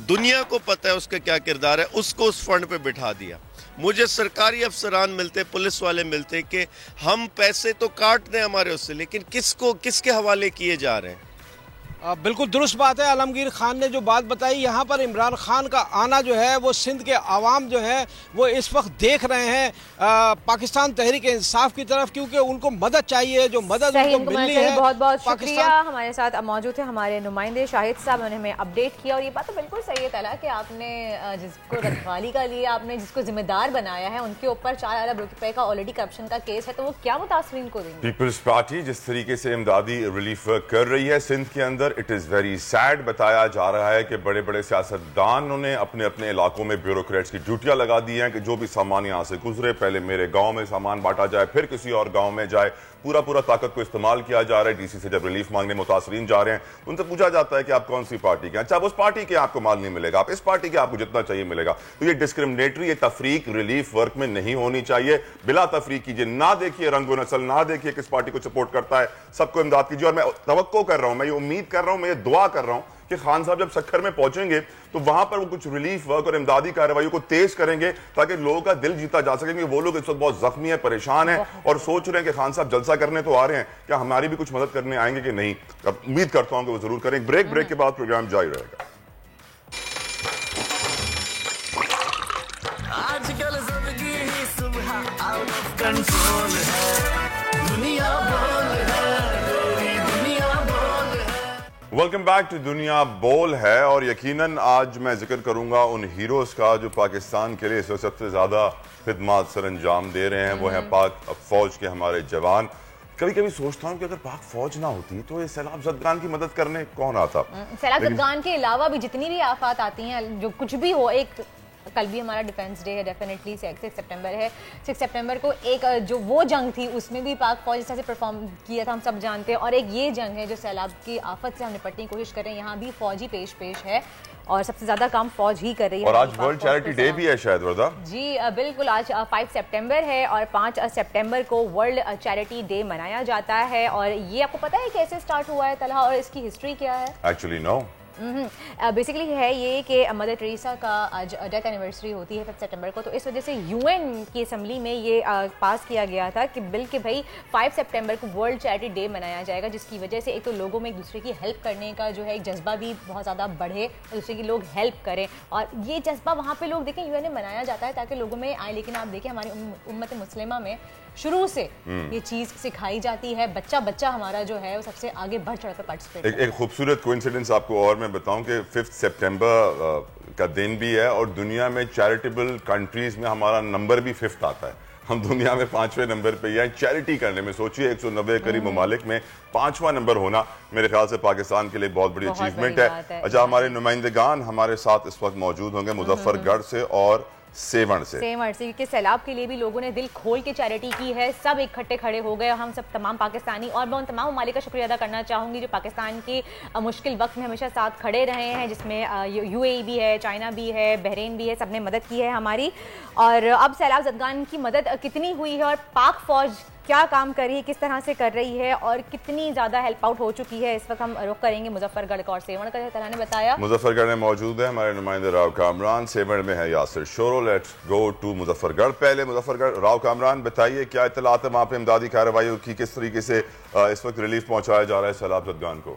दुनिया को पता है उसका क्या किरदार है, उसको उस फंड पे बिठा दिया। मुझे सरकारी अफसरान मिलते, पुलिस वाले मिलते कि हम पैसे तो काट दें हमारे उससे, लेकिन किसके हवाले किए जा रहे हैं? बिल्कुल दुरुस्त बात है। आलमगीर खान ने जो बात बताई, यहाँ पर इमरान खान का आना जो है वो सिंध के आवाम जो है वो इस वक्त देख रहे हैं पाकिस्तान तहरीक इंसाफ की तरफ, क्योंकि उनको मदद चाहिए, जो मदद उनको मिलनी है। बहुत बहुत शुक्रिया। हमारे साथ मौजूद थे हमारे नुमाइंदे शाहिद साहब, उन्होंने हमें अपडेट किया। और ये बात तो बिल्कुल सही है तला कि आपने जिसको रखवाली का लिए आपने जिसको जिम्मेदार बनाया है, उनके ऊपर 4 अरब रुपए का ऑलरेडी करप्शन का केस है, तो वो क्या मुतासरीन को देंगे? पीपल्स पार्टी जिस तरीके से इमदादी रिलीफ कर रही है सिंध के अंदर, इट इज़ वेरी सैड। बताया जा रहा है कि बड़े बड़े सियासतदानों ने अपने अपने इलाकों में ब्यूरोक्रेट्स की ड्यूटियां लगा दी हैं कि जो भी सामान यहाँ से गुजरे, पहले मेरे गांव में सामान बांटा जाए, फिर किसी और गांव में जाए। पूरा ताकत को इस्तेमाल किया जा रहा है। डीसी से जब रिलीफ मांगने मुतासरीन जा रहे हैं, उनसे पूछा जाता है कि आप कौन सी पार्टी के हैं। अच्छा, उस पार्टी के आपको माल नहीं मिलेगा, आप इस पार्टी के आपको जितना चाहिए मिलेगा। तो ये डिस्क्रिमिनेटरी, ये तफरीक रिलीफ वर्क में नहीं होनी चाहिए। बिला तफरीक कीजिए, ना देखिए रंग व नस्ल, ना देखिए किस पार्टी को सपोर्ट करता है, सबको इमदाद कीजिए। और मैं तवक्को कर रहा हूं, मैं ये उम्मीद कर रहा हूं, मैं ये दुआ कर रहा हूं कि खान साहब जब सक्खर में पहुंचेंगे तो वहां पर वो कुछ रिलीफ वर्क और इमदादी कार्रवाई को तेज करेंगे ताकि लोगों का दिल जीता जा सके। वो लोग इस वक्त बहुत जख्मी है, परेशान है और सोच रहे हैं कि खान साहब जलसा करने तो आ रहे हैं, क्या हमारी भी कुछ मदद करने आएंगे कि नहीं। अब उम्मीद करता हूं कि वो जरूर करें। ब्रेक के बाद प्रोग्राम जारी रहेगा। आजकल जिंदगी सुबह आउट ऑफ कंट्रोल है, दुनिया बोल है, तेरी दुनिया बोल है। वेलकम बैक टू दुनिया बोल है। और यकीनन आज मैं जिक्र करूंगा उन हीरोज का जो पाकिस्तान के लिए सबसे ज्यादा खिदमत सर अंजाम दे रहे हैं। वो हैं पाक फौज के हमारे जवान। कभी कभी सोचता हूं कि अगर पाक फौज ना होती तो ये सैलाब ज़दगान की मदद करने कौन आता। सैलाब ज़दगान के अलावा भी जितनी भी आफत आती हैं, जो कुछ भी हो, एक कल भी हमारा डिफेंस डे है, डेफिनेटली 6 सितंबर है। 6 सितंबर को एक जो वो जंग थी उसमें भी पाक फौज इस तरह से परफॉर्म किया था, हम सब जानते हैं। और एक ये जंग है जो सैलाब की आफत से हम निपटने की कोशिश कर रहे हैं, यहाँ भी फौज ही पेश है और सबसे ज्यादा काम फौज ही कर रही है। और आज वर्ल्ड चैरिटी डे भी है शायद, वर्दा जी बिल्कुल। आज 5 सितंबर है और 5 सितंबर को वर्ल्ड चैरिटी डे मनाया जाता है। और ये आपको पता है कैसे स्टार्ट हुआ है तलहा, और इसकी हिस्ट्री क्या है? Actually no. बेसिकली है ये कि मदर टेरेसा का आज डेथ एनिवर्सरी होती है 5 सितंबर को, तो इस वजह से यूएन की असम्बली में ये पास किया गया था कि बिल कि भाई 5 सितंबर को वर्ल्ड चैरिटी डे मनाया जाएगा, जिसकी वजह से एक तो लोगों में एक दूसरे की हेल्प करने का जो है एक जज्बा भी बहुत ज़्यादा बढ़े, एक दूसरे की लोग हेल्प करें। और ये जज्बा वहाँ पे लोग देखें यूएन में मनाया जाता है ताकि लोगों में आए। लेकिन आप देखें हमारी उम्मत मुस्लिमा में शुरू से ये चीज़ सिखाई जाती है। बच्चा हमारा जो है वो सबसे आगे बढ़ चढ़कर पार्टिसिपेट। एक खूबसूरत कोइंसिडेंस आपको और मैं बताऊं कि 5 सितंबर का दिन भी है और दुनिया में चैरिटेबल कंट्रीज में हमारा नंबर भी 5th आता है। हम दुनिया में 5वें नंबर पे ही हैं चैरिटी करने में। सोचिए 190 करीब ममालिक में 5वां नंबर होना मेरे ख्याल से पाकिस्तान के लिए बहुत बड़ी अचीवमेंट है। अच्छा, हमारे नुमाइंदगान हमारे साथ इस वक्त मौजूद होंगे मुजफ्फरगढ़ से और सेवण से, क्योंकि सैलाब के लिए भी लोगों ने दिल खोल के चैरिटी की है। सब इकट्ठे खड़े हो गए, हम सब तमाम पाकिस्तानी। और मैं उन तमाम ममालिक का शुक्रिया अदा करना चाहूँगी जो पाकिस्तान के मुश्किल वक्त में हमेशा साथ खड़े रहे हैं, जिसमें यूएई भी है, चाइना भी है, बहरीन भी है, सब ने मदद की है हमारी। और अब सैलाब ज़दगान की मदद कितनी हुई है और पाक फौज क्या काम कर रही है, किस तरह से कर रही है और कितनी ज़्यादा हेल्प आउट हो चुकी है, इस वक्त हम रुख करेंगे मुजफ्फरगढ़ का और सेवण का। तरह ने बताया मुजफ्फरगढ़ में मौजूद है हमारे नुमाइंदे राव कामरान, सेवण में है Yasir Shoro. Let's go to Muzaffargarh. पहले मुजफ्फरगढ़, राव कामरान बताइए क्या इत्तलात है वहाँ पे इमदादी कार्रवाई की, किस तरीके से इस वक्त रिलीफ पहुँचाया जा रहा है सैलाब ज़दगान को?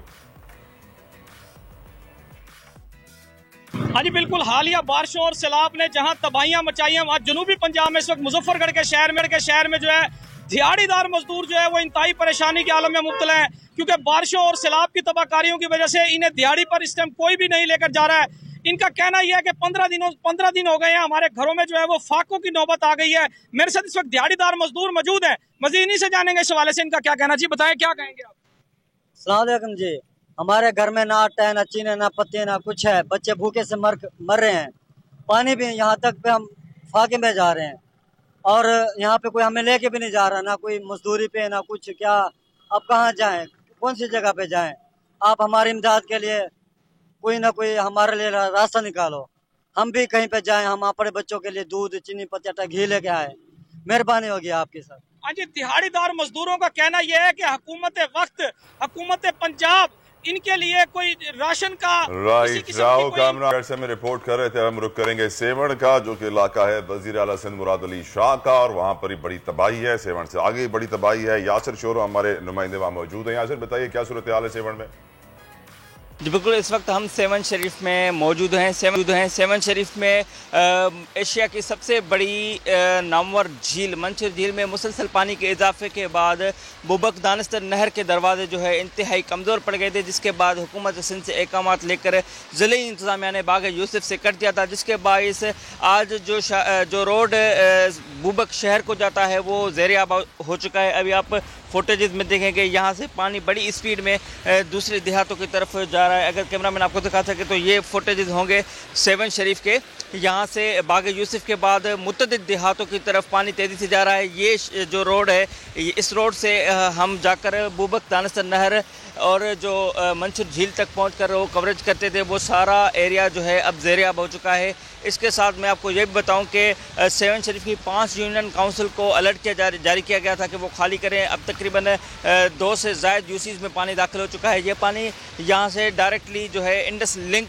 हाँ जी बिल्कुल, हालिया बारिशों और सैलाब ने जहां तबाहियां मचाई हैं वहां जनूबी पंजाब में इस वक्त मुजफ्फरगढ़ के शहर में जो है दिहाड़ीदार मजदूर जो है वो इंतहाई परेशानी के आलम में मुब्तला है, क्योंकि बारिशों और सैलाब की तबाहकारियों की वजह से इन्हें दिहाड़ी पर इस टाइम कोई भी नहीं लेकर जा रहा है। इनका कहना यह है कि 15 दिन हो गए हैं, हमारे घरों में जो है वो फाकों की नौबत आ गई है। मेरे साथ इस वक्त दिहाड़ीदार मजदूर मौजूद है, मजीद इन्हीं से जानेंगे इस हवाले से इनका क्या कहना। जी बताएं, क्या कहेंगे आप? अस्सलाम वालेकुम जी। हमारे घर में ना आटा है, ना चीनी, ना पत्ते, ना कुछ है। बच्चे भूखे से मर रहे हैं। पानी भी यहाँ तक पे हम फाके में जा रहे हैं और यहाँ पे कोई हमें लेके भी नहीं जा रहा, ना कोई मजदूरी पे, ना कुछ। क्या अब कहाँ जाएं, कौन सी जगह पे जाएं? आप हमारी इमदाद के लिए कोई ना कोई हमारे लिए रास्ता निकालो, हम भी कहीं पे जाएं, हम अपने बच्चों के लिए दूध, चीनी, पत्ते, आटा, घी लेके आए। मेहरबानी होगी आपके साथ। हाँ जी, दिहाड़ीदार मजदूरों का कहना यह है कि हुकूमत वक्त, हुकूमत पंजाब इनके लिए कोई राशन का राव कामरान से में रिपोर्ट कर रहे थे। हम रुक करेंगे सेवण का, जो कि इलाका है वजीर आला सिंध मुराद अली शाह का, और वहां पर ही बड़ी तबाही है। सेवण से आगे बड़ी तबाही है। यासिर शोरो हमारे नुमाइंदे वहां मौजूद हैं। यासिर बताइए क्या सूरत हाल है सेवण में? जी बिल्कुल, इस वक्त हम सेवन शरीफ में मौजूद हैं। सेवन शरीफ में एशिया की सबसे बड़ी नामवर झील मंचर झील में मुसलसल पानी के इजाफे के बाद बुबक दानिस्तर नहर के दरवाजे जो है इंतहाई कमज़ोर पड़ गए थे, जिसके बाद हुकूमत सिंध से अहकामात लेकर ज़िले इंतज़ामिया ने बाग यूसुफ से कट दिया था, जिसके बाइस आज जो रोड बुबक शहर को जाता है वो ज़ेर-ए-आब हो चुका है। अभी आप फुटेजेस में देखेंगे यहाँ से पानी बड़ी स्पीड में दूसरे देहातों की तरफ जा रहा है। अगर कैमरामैन आपको दिखा सके तो ये फुटेजेस होंगे सेवन शरीफ के, यहाँ से बाग यूसुफ के बाद मुतअद्दिद देहातों की तरफ पानी तेज़ी से जा रहा है। ये जो रोड है, इस रोड से हम जाकर बूबक दानस्तर नहर और जो मंसूर झील तक पहुंचकर वो कवरेज करते थे, वो सारा एरिया जो है अब ज़ेर-ए-आब हो चुका है। इसके साथ मैं आपको ये भी बताऊं कि सेवन शरीफ की 5 यूनियन काउंसिल को अलर्ट जारी किया गया था कि वो खाली करें। अब तकरीबन 2 से ज़ायद यूसीज़ में पानी दाखिल हो चुका है। ये पानी यहाँ से डायरेक्टली जो है इंडस लिंक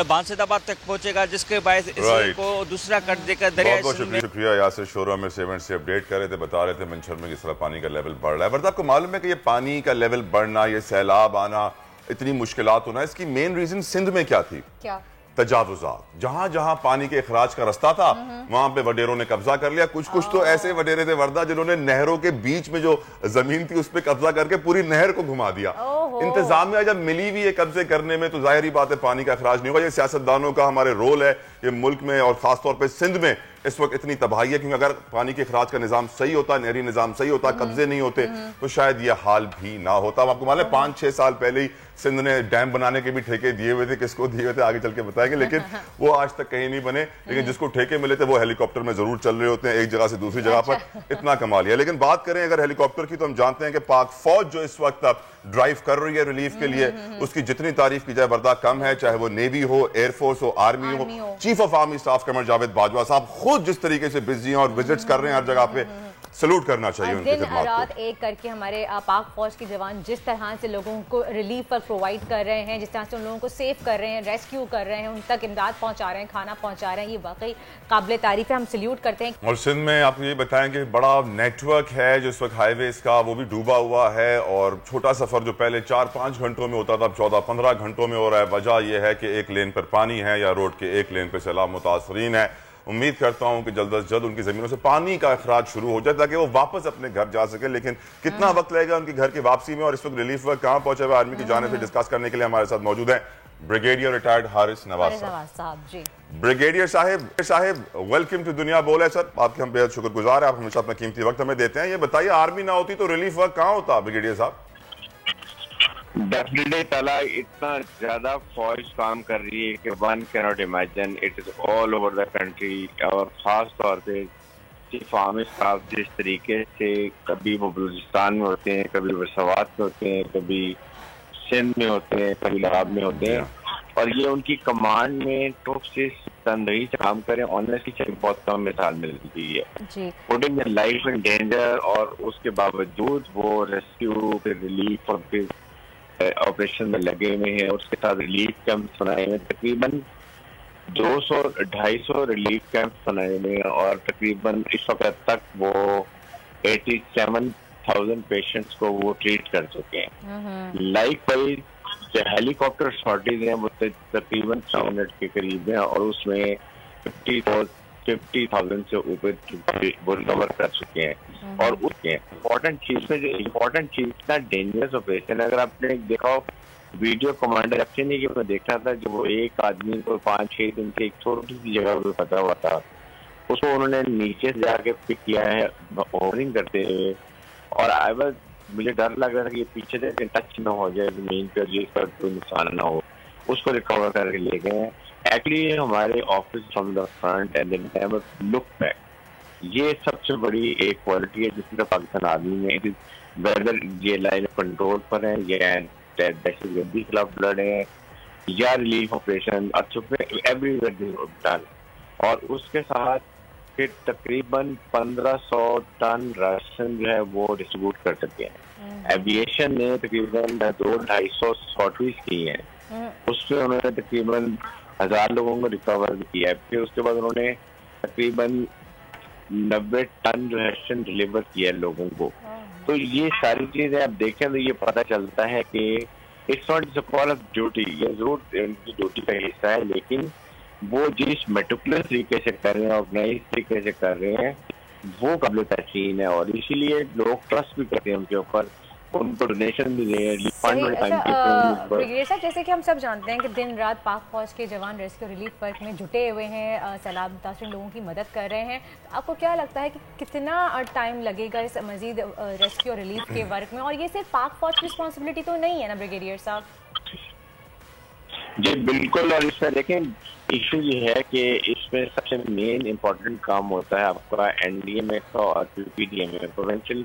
बांसदाबाद तक पहुँचेगा, जिसके बायस इसको दूसरा कट देकर दरिया। बहुत शुक्रिया यासिर शोरा में 7 से अपडेट कर रहे थे, बता रहे थे मंछर में किस तरह पानी का लेवल बढ़ रहा है। बट आपको मालूम है कि ये पानी का लेवल बढ़ना, ये सैलाब आना, इतनी मुश्किलात होना, इसकी मेन रीजन सिंध में क्या थी? क्या? तजावुजात। जहां जहां पानी के इखराज का रास्ता था वहां पे वडेरों ने कब्जा कर लिया। कुछ तो ऐसे वडेरे थे वर्दा जिन्होंने नहरों के बीच में जो जमीन थी उस पर कब्जा करके पूरी नहर को घुमा दिया। इंतजामिया जब मिली भी ये कब्जे करने में तो जाहिर बात है पानी का इखराज नहीं होगा। ये सियासतदानों का हमारे रोल है ये मुल्क में, और खासतौर पर सिंध में इस वक्त इतनी तबाही है, क्योंकि अगर पानी के इखराज का निजाम सही होता, नहरी निजाम सही होता, कब्जे नहीं होते तो शायद ये हाल भी ना होता। आपको मालूम है 5-6 साल पहले ही सिंध ने डैम बनाने के भी ठेके दिए हुए थे, किसको दिए हुए थे आगे चल के बताएंगे, लेकिन वो आज तक कहीं नहीं बने। लेकिन जिसको ठेके मिले थे वो हेलीकॉप्टर में जरूर चल रहे होते हैं एक जगह से दूसरी जगह पर, इतना कमाल है। लेकिन बात करें अगर हेलीकॉप्टर की, तो हम जानते हैं कि पाक फौज जो इस वक्त ड्राइव कर रही है रिलीफ के लिए, उसकी जितनी तारीफ की जाए बर्दा कम है, चाहे वो नेवी हो, एयरफोर्स हो, आर्मी हो। Chief of army staff Qamar Javed Bajwa साहब खुद जिस तरीके से बिजी हैं और विजिट्स कर रहे हैं हर जगह पे, सलूट करना चाहिए उनकी दिन खिदमत रात को। एक करके हमारे पाक फौज के जवान जिस तरह से लोगों को रिलीफ पर प्रोवाइड कर रहे हैं, जिस तरह से उन लोगों को सेव कर रहे हैं, रेस्क्यू कर रहे हैं, उन तक इमदाद पहुंचा रहे हैं, खाना पहुंचा रहे हैं, ये वाकई काबिल तारीफ है, हम सल्यूट करते हैं। और सिंध में आपको ये बताएं कि बड़ा नेटवर्क है जो इस वक्त हाईवेज का, वो भी डूबा हुआ है, और छोटा सफर जो पहले 4-5 घंटों में होता था अब 14-15 घंटों में हो रहा है। वजह यह है कि एक लेन पर पानी है या रोड के एक लेन पर सैलाब मुतासरीन है। उम्मीद करता हूं कि जल्द अज जल्द उनकी जमीनों से पानी का अखराज शुरू हो जाए ताकि वो वापस अपने घर जा सके। लेकिन कितना वक्त लगेगा उनकी घर की वापसी में, और इस वक्त रिलीफ वर्क कहां पहुंचा हुआ आर्मी की जानिब से डिस्कस करने के लिए हमारे साथ मौजूद है ब्रिगेडियर रिटायर्ड हारिस नवाज साहब। जी ब्रिगेडियर साहिब वेलकम टू दुनिया बोल है सर, आपके हम बेहद शुक्रगुजार हैं, आप हमेशा अपना कीमती वक्त हमें देते हैं। ये बताइए आर्मी ना होती तो रिलीफ वर्क कहां होता ब्रिगेडियर साहब? डेफिनेटली तला इतना ज्यादा फौज काम कर रही है कि one can not imagine, it is all over the country. और खास तौर पे चीफ आर्मी स्टाफ जिस तरीके से कभी वो बलूचिस्तान में होते हैं, कभी वर्सवात में होते हैं, कभी सिंध में होते हैं, कभी लराब में होते हैं, और ये उनकी कमांड में टॉप से तनदही से काम करें, ऑनेस्टली से बहुत कम मिसाल मिलती है। पुटिंग लाइफ इन डेंजर, और उसके बावजूद वो रेस्क्यू फिर रिलीफ और फिर ऑपरेशन में लगे हुए हैं। उसके साथ रिलीफ कैंप बनाए हुए, तकरीबन 200-250 रिलीफ कैंप बनाए हुए हैं, और तकरीबन इस वक्त तक वो 87,000 पेशेंट्स को वो ट्रीट कर चुके हैं। लाइक वाइज जो हेलीकॉप्टर शॉर्टेज हैं वो तकरीबन 100 मिनट के करीब है, और उसमें 50,000 से ऊपर वो रिकवर कर चुके हैं। और उसके इम्पोर्टेंट चीज में जो इम्पोर्टेंट चीज इतना डेंजरस ऑपरेशन, अगर आपने देखा हो वीडियो कमांडर अच्छे नहीं कि मैं देख रहा था, जो वो एक आदमी को 5-6 दिन से एक छोटी सी जगह पे फंसा हुआ था, उसको उन्होंने नीचे से जाके पिक किया है ओवरिंग करते हुए, और मुझे डर लग रहा था कि पीछे से टच ना हो जाए जमीन पर, जिस पर कोई नुकसान ना हो, उसको रिकवर करके ले गए। एक्चुअली हमारे office from the front and then never look back, ये सबसे बड़ी एक क्वालिटी है जिसमें पाकिस्तान आर्मी में, इट इज वेदर ये लाइन ऑफ कंट्रोल पर है या दहशतगर्दी के खिलाफ लड़ रहे हैं या रिलीफ ऑपरेशन एवरीवेयर डन। और उसके साथ फिर तकरीबन 1500 टन राशन जो है वो डिस्ट्रीब्यूट कर सकते हैं। एविएशन ने तकरीबन 200-250 सॉर्टीज की हैं, उसमें उन्होंने तकरीबन 1000 लोगों को रिकवर किया है। फिर उसके बाद उन्होंने तकरीबन 90 टन जो राशन डिलीवर किया है लोगों को। तो ये सारी चीजें आप देखें तो ये पता चलता है कि it's not a call of duty, ये जरूर उनकी ड्यूटी का हिस्सा है, लेकिन वो जिस मेटिकुलस तरीके से कर रहे हैं, ऑर्गेनाइज तरीके से कर रहे हैं, वो काबिल तहसीन है, और इसीलिए लोग ट्रस्ट भी करते हैं उनके ऊपर, उनको डोनेशन भी दे ब्रिगेडियर साहब, जैसे कि हम सब जानते हैं कि दिन रात पाक फौज के जवान रेस्क्यू रिलीफ वर्क में जुटे हुए हैं, सैलाब मुतासर लोगों की मदद कर रहे हैं। तो आपको क्या लगता है कि कितना टाइम लगेगा इस मजीद रेस्क्यू रिलीफ के वर्क में? और ये सिर्फ पाक फौज की रिस्पॉन्सिबिलिटी तो नहीं है ना ब्रिगेडियर साहब? जी बिल्कुल, और इसमें देखें इशू ये है कि इसमें सबसे मेन इम्पोर्टेंट काम होता है आपका एनडीएमए का और PDMA, provincial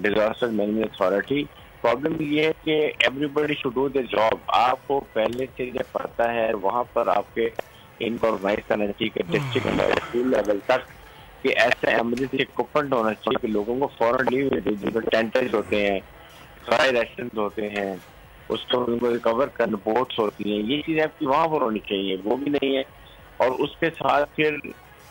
disaster management authority. Problem ये है कि everybody should do the job. आपको पहले से जब पता है वहाँ पर आपके इनको ऑर्गेनाइज करना चाहिए कि डिस्ट्रिक्ट स्कूल लेवल तक कि ऐसा एमरजेंसी इक्विपमेंट होना चाहिए कि लोगों को फौरन लीव दे, जिनको टेंटर्स होते हैं, फायर एक्सीडेंट होते हैं, उसको उनको रिकवर करने बोट्स होती हैं, ये चीज़ आपकी वहाँ पर होनी चाहिए, वो भी नहीं है। और उसके साथ फिर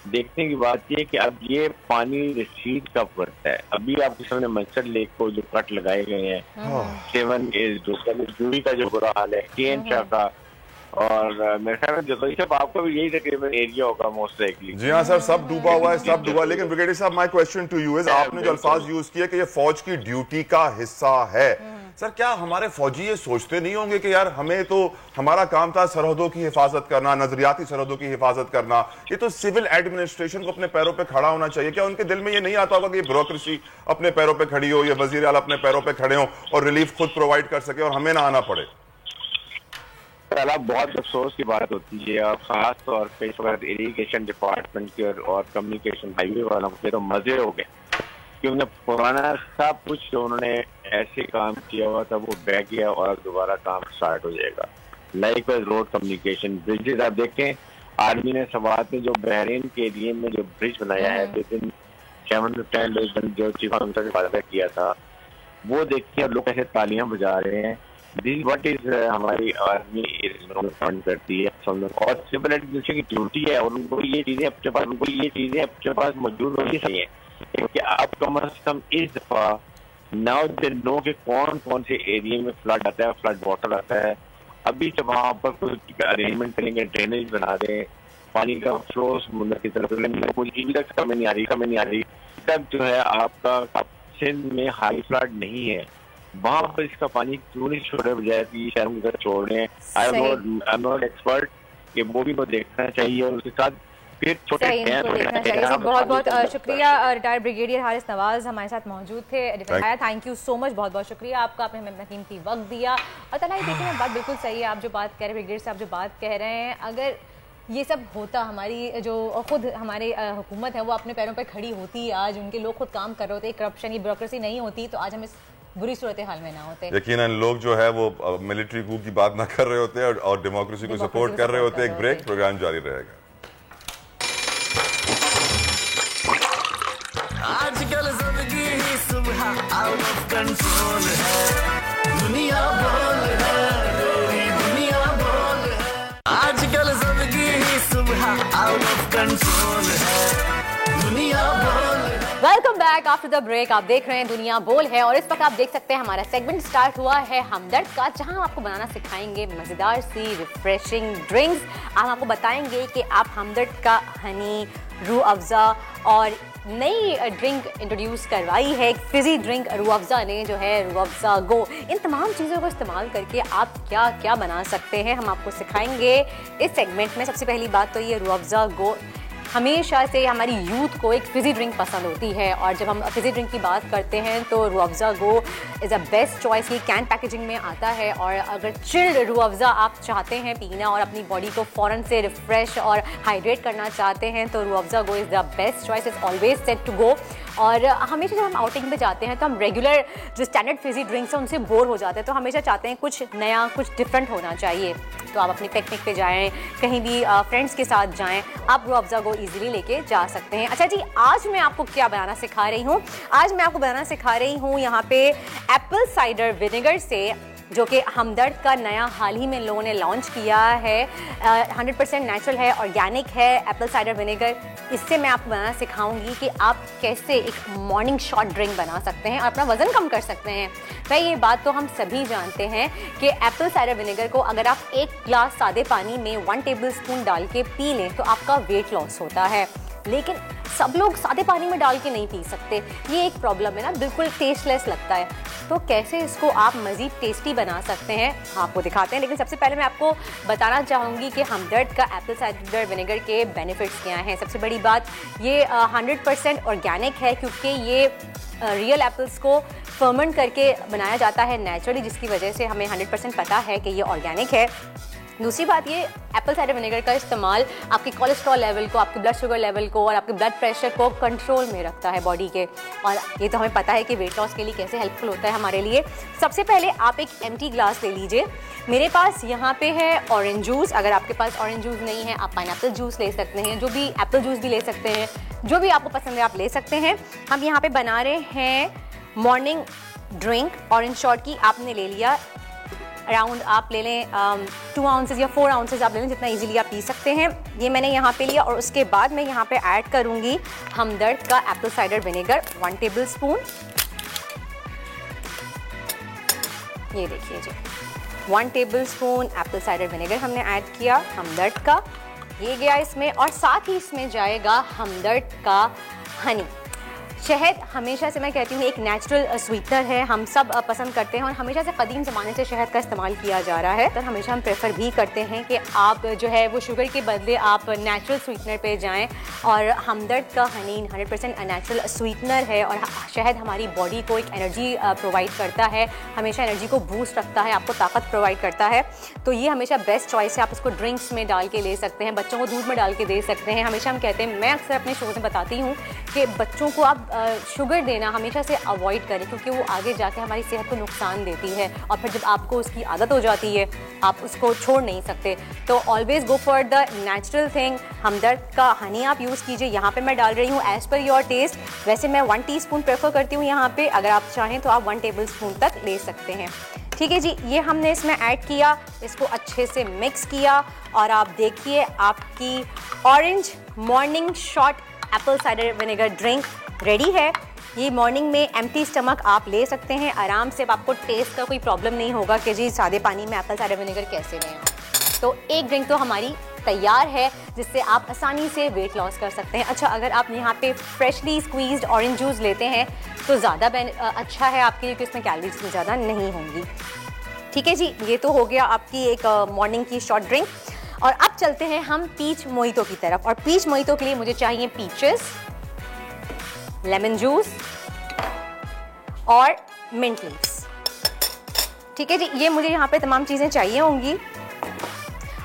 देखने की बात ये कि अब ये पानी रिसीड कब करता है। अभी आपके सामने मंचर लेक को जो कट लगाए गए हैं, 7 जूही का जो बुरा हाल है, केन शाह का, और मेरे ख्याल में सब आपका भी यही तकरीबन एरिया होगा मोस्ट लाइकली। जी हाँ सर, सब डूबा हुआ है, सब डूबा। लेकिन ब्रिगेडियर साहब, my question to you is, आपने जो अल्फाज यूज किए कि ये फौज की ड्यूटी का हिस्सा है, सर क्या हमारे फौजी ये सोचते नहीं होंगे कि यार हमें तो हमारा काम था सरहदों की हिफाजत करना, नजरियाती सरहदों की हिफाजत करना, ये तो सिविल एडमिनिस्ट्रेशन को अपने पैरों पे खड़ा होना चाहिए। क्या उनके दिल में ये नहीं आता होगा कि ये ब्यूरोक्रेसी अपने पैरों पे खड़ी हो, ये वजीर आला अपने पैरों पे खड़े हो और रिलीफ खुद प्रोवाइड कर सके और हमें ना आना पड़े? पहला बहुत अफसोस की बात होती है, और खास तौर पे इस वक्त इरिगेशन डिपार्टमेंट की और कम्युनिकेशन हाईवे वालों के तो मजे हो गए कि उन्हें पुराना सब कुछ जो उन्होंने ऐसे काम किया हुआ था वो बह गया और दोबारा काम स्टार्ट हो जाएगा। लाइक रोड कम्युनिकेशन, ब्रिजेज आप देखें, आर्मी ने सवात में जो बहरीन के एरिए में जो ब्रिज बनाया है विद इन 7 to 10 days जो चीफ मिनिस्टर ने वादा किया था, वो देखिए अब लोग कैसे तालियां बजा रहे हैं। दिस व्हाट इज हमारी आर्मी फंड करती है और सिविल एडमिनिस्ट्रेशन की ड्यूटी है, और उनको ये चीजें अपने पास मौजूद होनी चाहिए क्योंकि आप कम अज कम इस दफा नाउ दे नो कि कौन कौन से एरिया में फ्लड आता है, फ्लड वाटर आता है। अभी जब वहाँ पर कुछ अरेंजमेंट करेंगे, ड्रेनेज बना दें, पानी का फ्लो समुद्र की तरफ तक कमी नहीं आ रही तब जो है आपका सिंध में हाई फ्लड नहीं है, वहाँ पर इसका पानी क्यों नहीं छोड़े बजाय कि शहर में छोड़ रहे हैं। आई एम नॉट एक्सपर्ट कि वो भी को देखना चाहिए और उसके साथ फिर छोटे बहुत बहुत शुक्रिया रिटायर्ड ब्रिगेडियर हारिस नवाज हमारे साथ मौजूद थे। थैंक यू सो मच, बहुत बहुत शुक्रिया आपका, आपने हमें अपना कीमती वक्त दिया। और तलाई देखिए बात बिल्कुल सही है, आप जो बात कह रहे हैं ब्रिगेडियर साहब जो बात कह रहे हैं, अगर ये सब होता, हमारी जो खुद हमारे हुकूमत है वो अपने पैरों पर खड़ी होती, आज उनके लोग खुद काम कर रहे होते, करप्शन की ब्यूरोक्रेसी नहीं होती, तो आज हम इस बुरी सूरत हाल में ना होते। यकीनन लोग जो है वो मिलिट्री कू की बात ना कर रहे होते और डेमोक्रेसी को सपोर्ट कर रहे होते। एक ब्रेक, प्रोग्राम जारी रहेगा। आजकल जिंदगी ही सुबह आउट ऑफ कंट्रोल है, दुनिया बोल है, तेरी दुनिया बोल है। आजकल जिंदगी ही सुबह आउट ऑफ कंट्रोल है, दुनिया बोल है। Welcome back after the break. आप देख रहे हैं दुनिया बोल है और इस वक्त आप देख सकते हैं हमारा सेगमेंट स्टार्ट हुआ है हमदर्द का, जहां हम आपको बनाना सिखाएंगे मज़ेदार सी रिफ्रेशिंग ड्रिंक्स। हम आपको बताएंगे कि आप हमदर्द का हनी, रूह अफ़ज़ा और नई ड्रिंक इंट्रोड्यूस करवाई है, एक फिजी ड्रिंक रूह अफ़ज़ा ने जो है रूह अफ़ज़ा गो। इन तमाम चीज़ों को इस्तेमाल करके आप क्या क्या बना सकते हैं हम आपको सिखाएंगे इस सेगमेंट में। सबसे पहली बात तो ये रूह अफ़ज़ा गो, हमेशा से हमारी यूथ को एक फिजी ड्रिंक पसंद होती है और जब हम फिजी ड्रिंक की बात करते हैं तो Rooh Afza go is a best choice. ये कैन पैकेजिंग में आता है और अगर चिल्ड रूह अफ़ज़ा आप चाहते हैं पीना और अपनी बॉडी को फ़ौरन से रिफ़्रेश और हाइड्रेट करना चाहते हैं तो Rooh Afza go is the best choice, is always set to go. और हमेशा जब हम आउटिंग पे जाते हैं तो हम रेगुलर जो स्टैंडर्ड फिजी ड्रिंक्स हैं उनसे बोर हो जाते हैं, तो हमेशा चाहते हैं कुछ नया, कुछ डिफरेंट होना चाहिए। तो आप अपनी पिकनिक पे जाएं, कहीं भी फ्रेंड्स के साथ जाएं, आप रूह अफ़ज़ा को ईजिली लेके जा सकते हैं। अच्छा जी, आज मैं आपको क्या बनाना सिखा रही हूँ? आज मैं आपको बनाना सिखा रही हूँ यहाँ पे एप्पल साइडर विनेगर से, जो कि हमदर्द का नया हाल ही में लोगों ने लॉन्च किया है। 100% नेचुरल है, ऑर्गेनिक है एप्पल साइडर विनेगर। इससे मैं आपको बनाना सिखाऊंगी कि आप कैसे एक मॉर्निंग शॉट ड्रिंक बना सकते हैं और अपना वज़न कम कर सकते हैं। भाई ये बात तो हम सभी जानते हैं कि एप्पल साइडर विनेगर को अगर आप 1 ग्लास सादे पानी में 1 टेबलस्पून डाल के पी लें तो आपका वेट लॉस होता है, लेकिन सब लोग सादे पानी में डाल के नहीं पी सकते। ये एक प्रॉब्लम है ना, बिल्कुल टेस्टलेस लगता है। तो कैसे इसको आप मज़ीद टेस्टी बना सकते हैं आपको दिखाते हैं, लेकिन सबसे पहले मैं आपको बताना चाहूँगी कि हमदर्द का एप्पल साइडर विनेगर के बेनिफिट्स क्या हैं। सबसे बड़ी बात, ये 100% ऑर्गेनिक है क्योंकि ये रियल एप्पल्स को फर्मेंट करके बनाया जाता है नेचुरली, जिसकी वजह से हमें 100% पता है कि ये ऑर्गेनिक है। दूसरी बात ये, एप्पल साइडर विनेगर का इस्तेमाल आपके कोलेस्ट्रॉल लेवल को, आपके ब्लड शुगर लेवल को और आपके ब्लड प्रेशर को कंट्रोल में रखता है बॉडी के, और ये तो हमें पता है कि वेट लॉस के लिए कैसे हेल्पफुल होता है हमारे लिए। सबसे पहले आप एक एम्प्टी ग्लास ले लीजिए। मेरे पास यहाँ पे है ऑरेंज जूस। अगर आपके पास ऑरेंज जूस नहीं है आप पाइनएप्पल जूस ले सकते हैं, जो भी एप्पल जूस भी ले सकते हैं, जो भी आपको पसंद है आप ले सकते हैं। हम यहाँ पे बना रहे हैं मॉर्निंग ड्रिंक ऑरेंज शॉट की। आपने ले लिया अराउंड, आप ले लें 2 आउंसेस या 4 आउंसेस आप ले लें, जितना इजीली आप पी सकते हैं। ये मैंने यहाँ पे लिया और उसके बाद मैं यहाँ पे ऐड करूँगी हमदर्द का Apple cider vinegar 1 table spoon. ये देखिए जी, 1 table spoon Apple cider vinegar हमने ऐड किया हमदर्द का, ये गया इसमें। और साथ ही इसमें जाएगा हमदर्द का हनी। शहद हमेशा से मैं कहती हूँ एक नेचुरल स्वीटनर है, हम सब पसंद करते हैं और हमेशा से कदीम ज़माने से शहद का इस्तेमाल किया जा रहा है। तो हमेशा हम प्रेफर भी करते हैं कि आप जो है वो शुगर के बदले आप नेचुरल स्वीटनर पे जाएं, और हमदर्द का हनी 100% नेचुरल स्वीटनर है। और शहद हमारी बॉडी को एक एनर्जी प्रोवाइड करता है, हमेशा एनर्जी को बूस्ट रखता है, आपको ताकत प्रोवाइड करता है। तो ये हमेशा बेस्ट चॉइस है। आप इसको ड्रिंक्स में डाल के ले सकते हैं, बच्चों को दूध में डाल के दे सकते हैं। हमेशा हम कहते हैं, मैं अक्सर अपने शो में बताती हूँ कि बच्चों को आप शुगर देना हमेशा से अवॉइड करें, क्योंकि वो आगे जाके हमारी सेहत को नुकसान देती है, और फिर जब आपको उसकी आदत हो जाती है आप उसको छोड़ नहीं सकते। तो always go for the natural thing. Hamdard का हनी आप यूज़ कीजिए। यहाँ पे मैं डाल रही हूँ एज़ पर योर टेस्ट। वैसे मैं 1 टीस्पून प्रेफर करती हूँ यहाँ पे, अगर आप चाहें तो आप 1 टेबल स्पून तक ले सकते हैं। ठीक है जी, ये हमने इसमें ऐड किया, इसको अच्छे से मिक्स किया, और आप देखिए आपकी orange morning shot Apple cider vinegar drink ready है। ये मॉर्निंग में एम्प्टी स्टमक आप ले सकते हैं आराम से, आपको टेस्ट का कोई प्रॉब्लम नहीं होगा कि जी सादे पानी में एप्पल साइडर विनेगर कैसे लें। तो एक ड्रिंक तो हमारी तैयार है जिससे आप आसानी से वेट लॉस कर सकते हैं। अच्छा, अगर आप यहाँ पे फ्रेशली स्क्वीज्ड ऑरेंज जूस लेते हैं तो ज़्यादा अच्छा है आपके लिए, क्योंकि इसमें कैलोरीज ज़्यादा नहीं होंगी। ठीक है जी, ये तो हो गया आपकी एक मॉर्निंग की शॉर्ट ड्रिंक। और अब चलते हैं हम पीच मोहितो की तरफ। और पीच मोहितो के लिए मुझे चाहिए पीचेस, लेमन जूस और मिंट लीव्स। ठीक है जी, ये मुझे यहाँ पे तमाम चीज़ें चाहिए होंगी।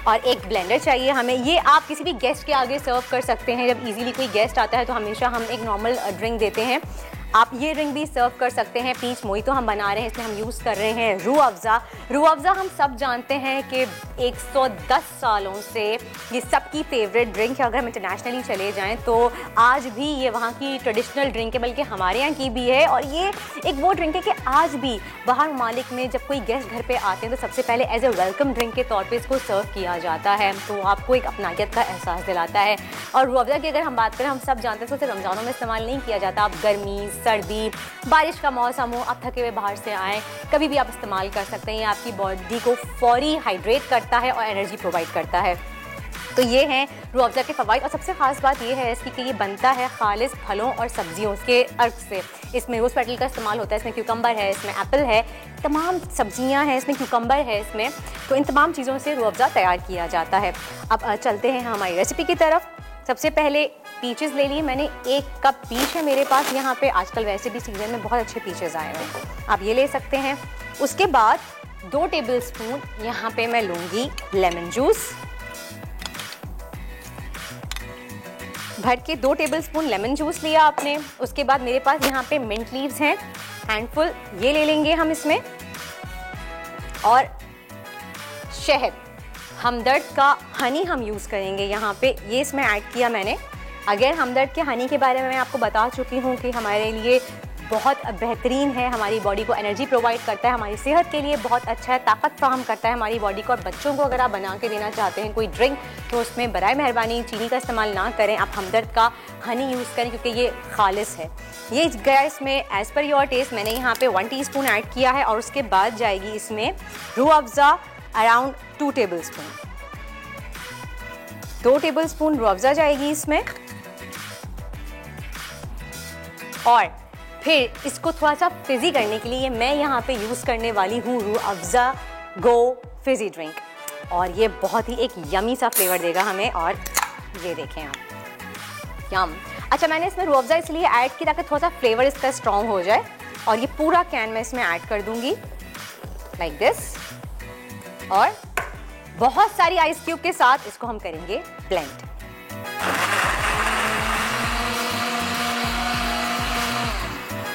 और एक ब्लेंडर चाहिए हमें। ये आप किसी भी गेस्ट के आगे सर्व कर सकते हैं। जब इजीली कोई गेस्ट आता है तो हमेशा हम एक नॉर्मल ड्रिंक देते हैं, आप ये ड्रिंक भी सर्व कर सकते हैं। पीच मोहितो हम बना रहे हैं, इसमें हम यूज़ कर रहे हैं रूह अफ़ज़ा। रूह अफ़ज़ा हम सब जानते हैं कि 110 सालों से ये सबकी फेवरेट ड्रिंक है। अगर हम इंटरनेशनली चले जाएं तो आज भी ये वहाँ की ट्रेडिशनल ड्रिंक है, बल्कि हमारे यहाँ की भी है। और ये एक वो ड्रिंक है कि आज भी बाहर ममालिक में जब कोई गेस्ट घर पर आते हैं तो सबसे पहले एज ए वेलकम ड्रिंक के तौर पर इसको सर्व किया जाता है, तो आपको एक अपनायत का एहसास दिलाता है। और रूह अफ़ज़ा की अगर हम बात करें, हम सब जानते हैं तो उसे रमज़ानों में इस्तेमाल नहीं किया जाता। आप गर्मी, सर्दी, बारिश का मौसम हो, आप थके हुए बाहर से आए, कभी भी आप इस्तेमाल कर सकते हैं। ये आपकी बॉडी को फौरी हाइड्रेट करता है और एनर्जी प्रोवाइड करता है। तो ये हैं रूह अफ़ज़ा के फ़वाइद। और सबसे ख़ास बात ये है इसकी कि ये बनता है खालिस फलों और सब्जियों के अर्क से। इसमें रोज़ पेटल का इस्तेमाल होता है, इसमें क्यूकम्बर है, इसमें एप्पल है, तमाम सब्जियां हैं, इसमें क्यूकम्बर है इसमें। तो इन तमाम चीज़ों से रूह अफ़ज़ा तैयार किया जाता है। अब चलते हैं हमारी रेसिपी की तरफ। सबसे पहले पीचेस ले लिए मैंने, 1 कप पीच है मेरे पास यहाँ पे। आजकल वैसे भी सीजन में बहुत अच्छे पीचेस आए हुए हैं, आप ये ले सकते हैं। उसके बाद 2 टेबल स्पून यहाँ पे मैं लूँगी लेमन जूस, भर के 2 टेबल स्पून लेमन जूस लिया आपने। उसके बाद मेरे पास यहाँ पे मिंट लीव्स हैं, हैंडफुल, ये ले लेंगे हम इसमें। और शहद, हमदर्द का हनी हम यूज़ करेंगे यहाँ पे, ये इसमें ऐड किया मैंने। अगर हमदर्द के हनी के बारे में मैं आपको बता चुकी हूँ कि हमारे लिए बहुत बेहतरीन है, हमारी बॉडी को एनर्जी प्रोवाइड करता है, हमारी सेहत के लिए बहुत अच्छा है, ताकत फराहम करता है हमारी बॉडी को। और बच्चों को अगर आप बना के देना चाहते हैं कोई ड्रिंक तो उसमें बराए मेहरबानी चीनी का इस्तेमाल ना करें, आप हमदर्द का हनी यूज़ करें, क्योंकि ये खालिस है। ये गया इसमें एज़ पर योर टेस्ट, मैंने यहाँ पे 1 टीस्पून ऐड किया है। और उसके बाद जाएगी इसमें Rooh Afza around 2 table spoon, 2 table spoon Rooh Afza जाएगी इसमें। और फिर इसको थोड़ा सा फिजी करने के लिए मैं यहाँ पे यूज़ करने वाली हूँ रूह अफ़ज़ा गो फिजी ड्रिंक, और ये बहुत ही एक यमी सा फ्लेवर देगा हमें। और ये देखें आप, यम। अच्छा, मैंने इसमें रूह अफ़ज़ा इसलिए ऐड की ताकि थोड़ा सा फ्लेवर इसका स्ट्रॉन्ग हो जाए। और ये पूरा कैन मैं इसमें ऐड कर दूँगी लाइक दिस। और बहुत सारी आइस क्यूब के साथ इसको हम करेंगे ब्लेंड।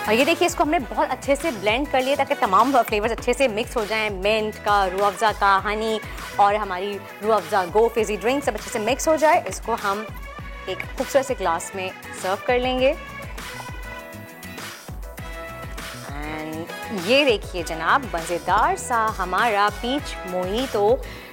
और ये देखिए इसको हमने बहुत अच्छे से ब्लेंड कर लिया ताकि तमाम फ्लेवर्स अच्छे से मिक्स हो जाएं। मिंट का, रूह अफ़ज़ा का, हनी और हमारी रूह अफ़ज़ा गो फिज़ी ड्रिंक सब अच्छे से मिक्स हो जाए। इसको हम एक खूबसूरत से ग्लास में सर्व कर लेंगे। एंड ये देखिए जनाब, मज़ेदार सा हमारा पीच मोहितो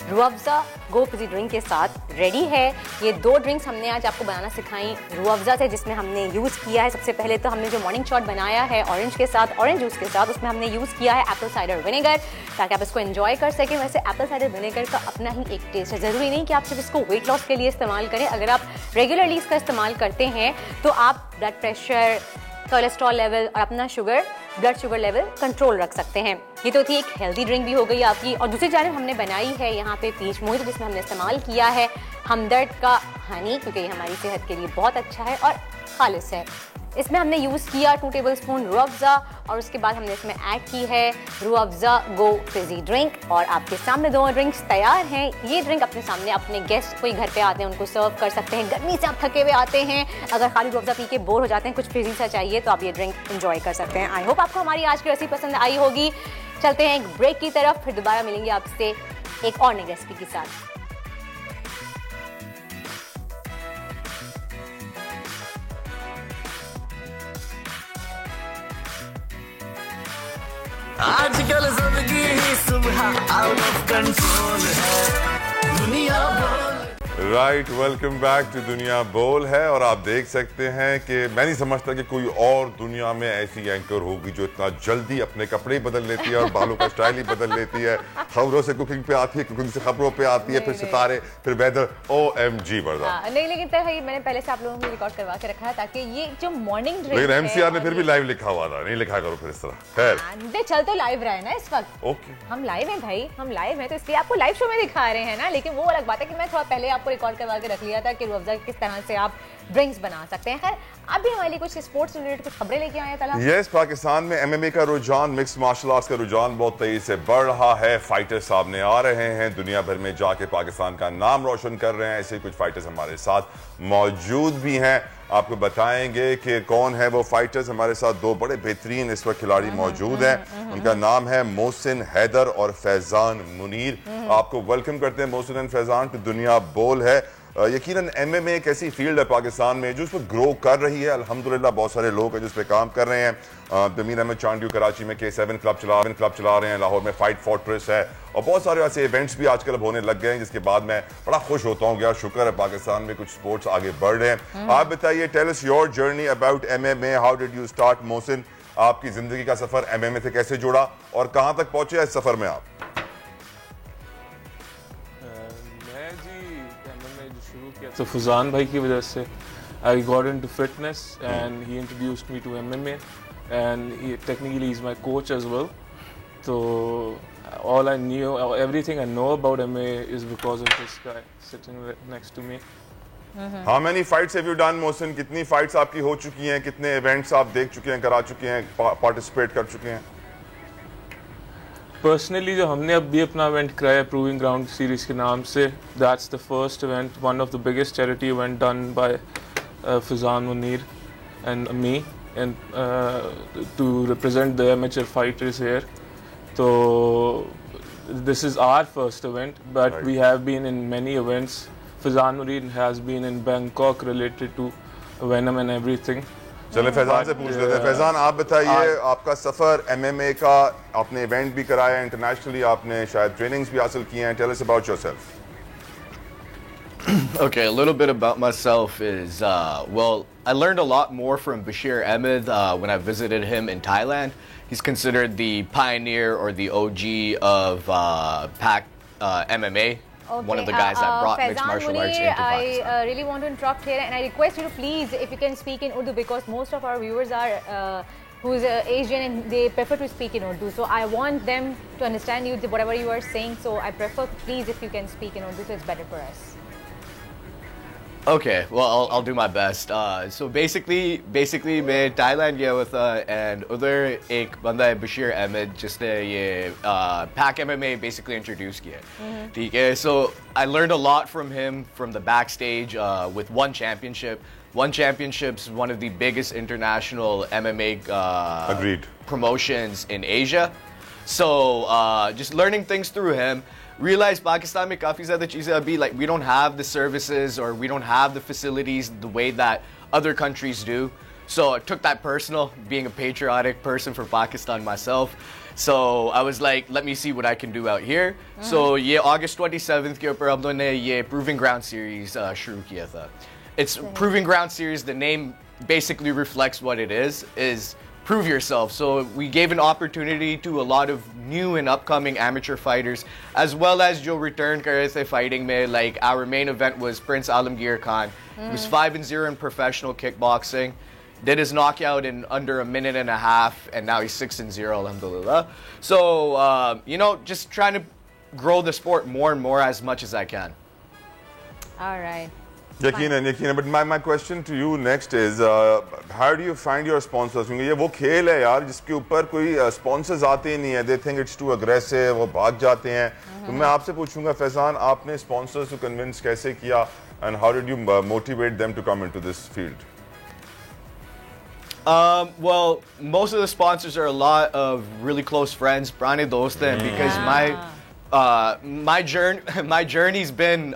रूह अफ़ज़ा गो फिज़ी ड्रिंक के साथ रेडी है। ये 2 ड्रिंक्स हमने आज आपको बनाना सिखाई रूह अफ़ज़ा से, जिसमें हमने यूज़ किया है सबसे पहले तो हमने जो मॉर्निंग शॉट बनाया है ऑरेंज के साथ, ऑरेंज जूस के साथ, उसमें हमने यूज़ किया है एप्पल साइडर विनेगर ताकि आप इसको एंजॉय कर सकें। वैसे एप्पल साइडर विनेगर का अपना ही एक टेस्ट है, ज़रूरी नहीं कि आप सिर्फ इसको वेट लॉस के लिए इस्तेमाल करें। अगर आप रेगुलरली इसका इस्तेमाल करते हैं तो आप ब्लड प्रेशर, कोलेस्ट्रॉल लेवल और अपना ब्लड शुगर लेवल कंट्रोल रख सकते हैं। ये तो थी एक हेल्दी ड्रिंक भी हो गई आपकी। और दूसरी जानिब हमने बनाई है यहाँ पे पीच मोहितो, जिसमें हमने इस्तेमाल किया है हमदर्द का हनी, क्योंकि ये हमारी सेहत के लिए बहुत अच्छा है और खालिस है। इसमें हमने यूज़ किया 2 टेबलस्पून रूह अफ़ज़ा और उसके बाद हमने इसमें ऐड की है रूह अफ़ज़ा गो फिज़ी ड्रिंक। और आपके सामने 2 ड्रिंक्स तैयार हैं। ये ड्रिंक अपने सामने अपने गेस्ट कोई घर पे आते हैं उनको सर्व कर सकते हैं। गर्मी से आप थके हुए आते हैं, अगर खाली रूह अफ़ज़ा पी के बोर हो जाते हैं, कुछ फिज़ी सा चाहिए, तो आप ये ड्रिंक एंजॉय कर सकते हैं। आई होप आपको हमारी आज की रेसिपी पसंद आई होगी। चलते हैं एक ब्रेक की तरफ, फिर दोबारा मिलेंगे आपसे एक और नई रेसिपी के साथ। आजकल जिंदगी ही सुबह आउट ऑफ कंट्रोल है, दुनिया बोल। राइट, वेलकम बैक टू दुनिया बोल है। और आप देख सकते हैं कि मैं नहीं समझता कि कोई और दुनिया में ऐसी एंकर होगी जो इतना जल्दी अपने कपड़े बदल लेती है और बालों का स्टाइल ही बदल लेती है। खबरों से कुकिंग पे आती है, कुकिंग से खबरों पे आती है, फिर सितारे, फिर वेदर। OMG बरदा। नहीं, लेकिन मैंने पहले से आप लोगों को रिकॉर्ड करवा के रखा है ताकि ये जो मॉर्निंग ड्रिंक, लेकिन MCR ने फिर भी लाइव लिखा हुआ था, नहीं लिखा करो फिर इस तरह। खैर चल तो लाइव रहे ना इस वक्त। ओके, हम लाइव हैं भाई, हम लाइव हैं तो इसलिए आपको लाइव शो में दिखा रहे हैं ना। लेकिन वो अलग बात है कि मैं थोड़ा पहले आपको रिकॉर्ड करवा के रख लिया था कि रूह अफ़ज़ा किस तरह से आप ड्रिंक्स बना सकते हैं। खैर अब भी हमारे लिए कुछ स्पोर्ट्स रिलेटेड कुछ खबरें लेके आए हैं तला। यस, पाकिस्तान में MMA का रुझान, मिक्स्ड मार्शल आर्ट्स का रुझान बहुत तेजी से बढ़ रहा है। फाइटर्स सामने आ रहे हैं, दुनिया भर में जाके पाकिस्तान का नाम रोशन कर रहे हैं। ऐसे कुछ फाइटर्स हमारे साथ मौजूद भी हैं, आपको बताएंगे कि कौन है वो फाइटर्स। हमारे साथ 2 बड़े बेहतरीन इस वक्त खिलाड़ी मौजूद हैं। उनका नाम है मोहसिन हैदर और फैजान मुनीर। आपको वेलकम करते हैं मोहसिन एंड फैजान टू दुनिया बोल है। यकीनन MMA एक ऐसी फील्ड है पाकिस्तान में जो उस पर ग्रो कर रही है। अल्हम्दुलिल्लाह बहुत सारे लोग हैं जिस पे काम कर रहे हैं। जमीन अहमद चांडियो कराची में K7 क्लब चला रहे हैं, लाहौर में फाइट फोर्ट्रेस है और बहुत सारे ऐसे इवेंट्स भी आजकल होने लग गए हैं, जिसके बाद मैं बड़ा खुश होता हूँ। यार शुक्र है पाकिस्तान में कुछ स्पोर्ट्स आगे बढ़ रहे हैं। आप बताइए, tell us your journey about MMA, how did you start Mohsin? आपकी जिंदगी का सफर MMA से कैसे जुड़ा और कहाँ तक पहुंचे इस सफर में आप? तो फुजान भाई की वजह से I got into fitness and he introduced me to MMA and technically is my coach as well. तो all I knew, everything I know about MMA is because of this guy sitting next to me. How many fights have you done, Mohsin? कितनी fights आपकी हो चुकी हैं? कितने events आप देख चुके हैं, करा चुके हैं, पार्टिसिपेट कर चुके हैं? पर्सनली जो हमने अब भी अपना इवेंट कराया प्रूविंग ग्राउंड सीरीज के नाम से, that's the first event, one of the biggest charity event done by Faizan Munir and me and to represent the amateur fighters here. So this is our first event, but we have been in many events. Fazan Murid has been in Bangkok related to Venom and everything. चले फैजान से पूछ लेते हैं. फैजान आप बताइए, आपका सफर MMA का, आपने इवेंट भी कराया इंटरनेशनली, आपने शायद ट्रेनिंग्स भी हासिल की हैं. Tell us about yourself. Okay, a little bit about myself is, well, I learned a lot more from Bashir Ahmed when I visited him in Thailand. He's considered the pioneer or the OG of Pac MMA. Okay, one of the guys that brought mixed martial arts into Pakistan. I really want to interrupt here and I request you to please, if you can speak in Urdu, because most of our viewers are who's Asian and they prefer to speak in Urdu. So I want them to understand you, whatever you are saying. So I prefer, please, if you can speak in Urdu, so it's better for us. Okay, well, I'll do my best. So basically मैं Thailand गया हुआ था and उधर एक बंदा है Bashir Ahmed जिसने ये Pac MMA basically introduce किया. ठीक है, so I learned a lot from him from the backstage with One Championship. One Championship's one of the biggest international MMA Agreed. promotions in Asia. So just learning things through him. Realize Pakistan में काफी ज़्यादा चीज़ें अभी like we don't have the services or we don't have the facilities the way that other countries do. So I took that personal, being a patriotic person for Pakistan myself. So I was like, let me see what I can do out here. So ये August 27th के ऊपर हम लोगों ने ये Proving Ground series शुरू किया था. It's Proving Ground series. The name basically reflects what it is prove yourself. So we gave an opportunity to a lot of new and upcoming amateur fighters, as well as जो return कर रहे थे fighting में. Like our main event was Prince Alamgir Khan. He was 5-0 in professional kickboxing. Did his knockout in under a minute and a half, and now he's 6-0, alhamdulillah. So just trying to grow the sport more and more as much as I can. All right. यकीन but my question to you next is how do you find your sponsors? क्योंकि ये वो खेल है यार जिसके ऊपर कोई sponsors आते ही नहीं है. They think it's too aggressive, वो भाग जाते हैं. तो मैं आपसे पूछूंगा फैजान, आपने sponsors को convince कैसे किया and how did you motivate them to come into this field? Well, most of the sponsors are a lot of really close friends, पुराने दोस्त हैं, because my journey's been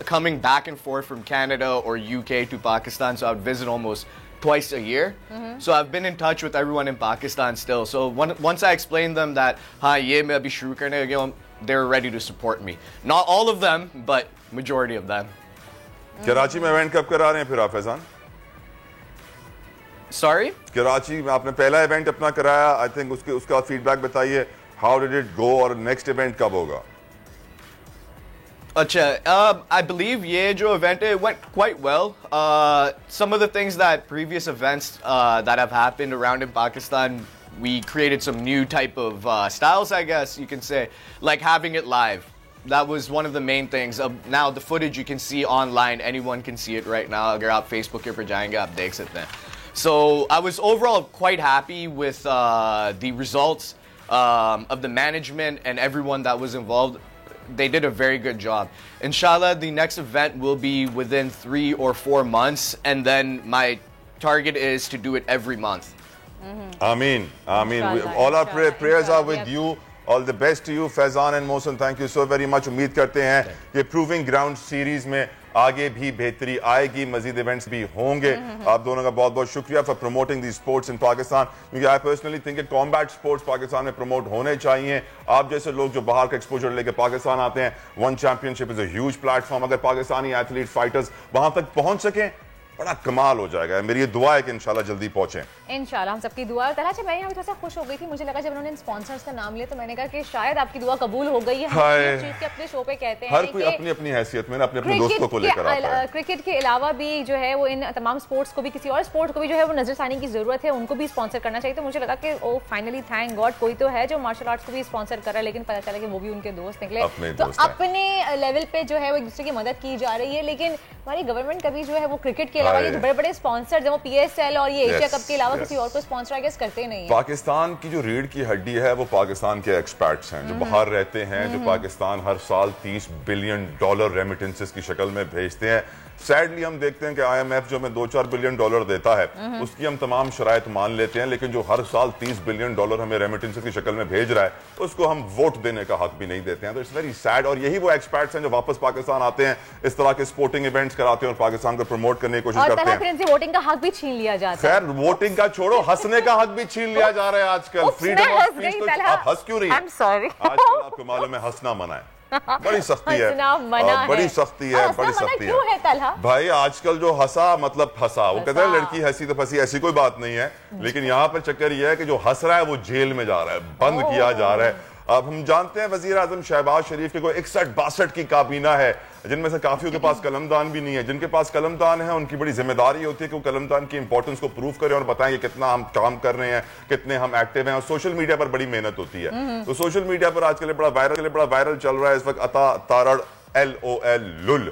coming back and forth from Canada or UK to Pakistan, so I would visit almost twice a year. So I've been in touch with everyone in Pakistan still. So once I explained them that ye main abhi shuru karne lage hu, they're ready to support me. Not all of them, but majority of them. Karachi में event कब करा रहे हैं फिर आप Faizan? Sorry? Karachi में आपने पहला इवेंट अपना कराया, आई थिंक उसका फीडबैक बताइए. How did it go और next event कब होगा? अच्छा, I believe ये जो event it went quite well. Some of the things that previous events that have happened around in Pakistan, we created some new type of styles, I guess you can say, like having it live. That was one of the main things. Now the footage you can see online, anyone can see it right now. अगर आप Facebook के ऊपर जाएंगे आप देख सकते हैं. So I was overall quite happy with the results. Of the management and everyone that was involved. They did a very good job. Inshallah, the next event will be within 3 or 4 months, and then my target is to do it every month. Ameen. All our prayers are with you. All the best to you, Faizan and Mohsen. Thank you so very much. उम्मीद करते हैं कि Proving Ground series में आगे भी बेहतरी आएगी, मजीद events भी होंगे. आप दोनों का बहुत बहुत शुक्रिया for promoting the sports in Pakistan. क्योंकि I personally think combat sports Pakistan में प्रमोट होने चाहिए. आप जैसे लोग जो बाहर का एक्सपोजर लेके पाकिस्तान आते हैं, one championship is a huge platform. अगर पाकिस्तानी एथलीट फाइटर्स वहां तक पहुंच सकें, बड़ा कमाल हो जाएगा. मेरी ये दुआ है कि इंशाल्लाह जल्दी पहुंचे. इंशाल्लाह हम सबकी दुआ. तलाश मैं यहाँ थोड़ा सा खुश हो गई थी. मुझे लगा जब उन्होंने स्पॉन्सर्स का नाम लिया तो मैंने कहा कि शायद आपकी दुआ कबूल हो गई है. हम चीज के अपने शो पे कहते हैं हर कोई अपनी अपनी हैसियत में अपने अपने दोस्तों को लेकर आता है. क्रिकेट के अलावा भी जो है वो इन तमाम स्पोर्ट्स को भी किसी और स्पोर्ट को भी जो है वो नजरसानी की जरूरत है. उनको भी स्पॉन्सर करना चाहिए. तो मुझे लगा कि ओ फाइनली थैंक गॉड कोई तो है जो मार्शल आर्ट्स को भी स्पॉन्सर कर रहा है. लेकिन पता चला कि वो भी उनके दोस्त निकले. तो अपने लेवल पे जो है वो एक दूसरे की मदद की जा रही है. लेकिन हमारी गवर्नमेंट कभी जो है वो क्रिकेट के अलावा ये बड़े बड़े स्पॉन्सर जो PSL और ये एशिया कप के अलावा किसी और को स्पॉन्सर आई गेस करते नहीं है. पाकिस्तान की जो रीढ़ की हड्डी है वो पाकिस्तान के एक्सपर्ट्स हैं जो बाहर रहते हैं, जो पाकिस्तान हर साल $30 बिलियन रेमिटेंसेस की शक्ल में भेजते हैं. सैडली हम देखते हैं कि IMF जो हमें $2-4 बिलियन देता है उसकी हम तमाम शराइत मान लेते हैं, लेकिन जो हर साल $30 बिलियन हमें रेमिटेंसेस की शक्ल में भेज रहा है उसको हम वोट देने का हक भी नहीं देते हैं. तो इट्स वेरी सैड. और यही वो एक्सपर्ट्स हैं जो वापस पाकिस्तान आते हैं, इस तरह के स्पोर्टिंग इवेंट्स कराते हैं और पाकिस्तान को प्रमोट करने की कोशिश करते हैं. वोटिंग का हक भी छीन लिया जाता है. खैर वोटिंग का छोड़ो, हंसने का हक भी छीन लिया जा रहा है आजकल. Freedom of speech. तो आप हंस क्यों रही हैं? आजकल आपको मालूम है हंसना मना है. बड़ी सख्ती है, बड़ी सख्ती है, बड़ी सख्ती है भाई. आजकल जो हंसा मतलब फंसा, वो कहते हैं लड़की हंसी तो फंसी, ऐसी कोई बात नहीं है. लेकिन यहाँ पर चक्कर यह है कि जो हंस रहा है वो जेल में जा रहा है, बंद किया जा रहा है. अब हम जानते हैं वजीर आजम शहबाज शरीफ के कोई 61-62 की काबीना है, जिनमें से काफियों के पास कलमदान भी नहीं है. जिनके पास कलमदान है उनकी बड़ी जिम्मेदारी होती है कि वो कलमदान की इंपॉर्टेंस को प्रूव करें और बताएं कि कितना हम काम कर रहे हैं, कितने हम एक्टिव हैं. और सोशल मीडिया पर बड़ी मेहनत होती है. तो सोशल मीडिया पर आजकल बड़ा वायरल चल रहा है इस वक्त. अता तारड़ LOL लुल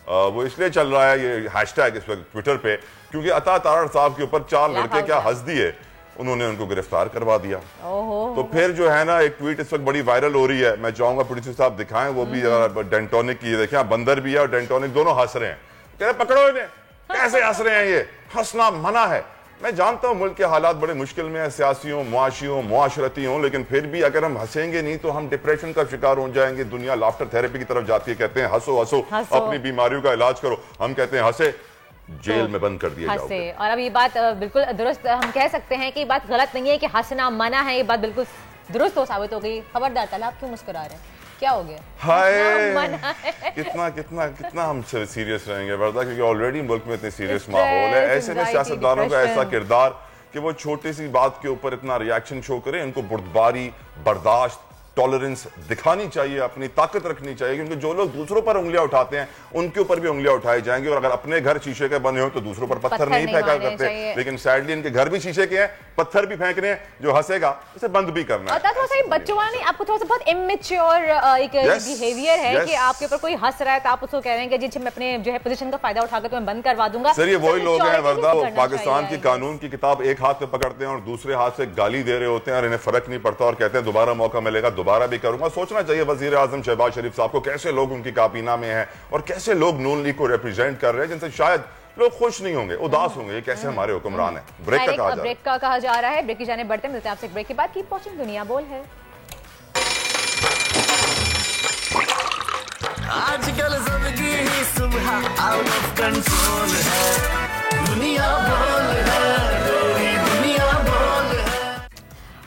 वो इसलिए चल रहा है ये हैशटैग इस वक्त ट्विटर पे क्योंकि अता तारड़ साहब के ऊपर 4 लड़के क्या हंस दिए, उन्होंने उनको गिरफ्तार करवा दिया। तो फिर जो है ना एक ट्वीट इस वक्त बड़ी वायरल हो रही है, मैं चाहूंगा प्रोड्यूसर साहब दिखाएं वो भी डेंटोनिक की, देखें बंदर भी है और डेंटोनिक दोनों हंस रहे हैं, कह रहे पकड़ो इन्हें, कैसे हंस रहे हैं, ये हंसना मना है। मैं जानता हूं मुल्क के हालात बड़े मुश्किल में है, सियासी हो, मुआशी हो, मुआशरती हो, लेकिन फिर भी अगर हम हंसेंगे नहीं तो हम डिप्रेशन का शिकार हो जाएंगे। दुनिया लाफ्टर थेरेपी की तरफ जाती है, कहते हैं हंसो हंसो, अपनी बीमारियों का इलाज करो, हम कहते हैं हंसे जेल में बंद कर दिया जाओगे। और अब ये बात बिल्कुल दुरुस्त हम कह सकते हैं कि ये बात गलत नहीं है कि हंसना मना है, ये बात बिल्कुल दुरुस्त हो साबित हो गई। खबरदार ताला, आप क्यों मुस्कुरा रहे हैं, क्या हो गया? हाय कितना कितना कितना हम सीरियस रहेंगे वर्दा, क्योंकि ऑलरेडी मुल्क में इतने सीरियस माहौल है। ऐसे में सियासतदानों का ऐसा किरदार कि वो छोटी सी बात के ऊपर इतना रिएक्शन शो करें, इनको बुर्दबारी, बर्दाश्त, टॉलरेंस दिखानी चाहिए, अपनी ताकत रखनी चाहिए, क्योंकि जो लोग दूसरों पर उंगलियां उठाते हैं उनके ऊपर भी उंगलियां उठाई जाएंगी। और अगर अपने घर शीशे के बने हो तो दूसरों पर पत्थर नहीं फेंका करते, लेकिन सैडली इनके घर भी शीशे के हैं, पत्थर भी फेंक रहे हैं, जो हंसेगा उसे बंद भी करना है। थोड़ा सा बच्चों वाला नहीं, आपको थोड़ा सा बहुत इमेच्योर एक बिहेवियर है कि आपके ऊपर कोई हंस रहा है तो आप उसको कह रहे हैं कि जी मैं अपने जो है पोजीशन का फायदा उठाकर तो मैं बंद करवा दूंगा। सर ये वही लोग हैं वर्दा, वो पाकिस्तान की कानून की किताब एक हाथ में पकड़ते हैं और दूसरे हाथ से गाली दे रहे होते हैं और इन्हें फर्क नहीं पड़ता और कहते हैं दोबारा मौका मिलेगा दोबारा भी करूंगा। सोचना चाहिए वजीर आजम शहबाज शरीफ साहब को, कैसे लोग उनकी काबीना में हैं और कैसे लोग नून लीग को रिप्रेजेंट कर रहे हैं, जिनसे शायद लोग खुश नहीं होंगे, उदास होंगे, ये कैसे हमारे हुक्मरान है। ब्रेक का कहा जा रहा है, ब्रेक की जाने बढ़ते, मिलते हैं आपसे ब्रेक के बाद। कीप वॉचिंग दुनिया बोल है। आजकल जिंदगी ही सुबह आउट ऑफ कंट्रोल है, दुनिया बोल है, दुनिया बोल है।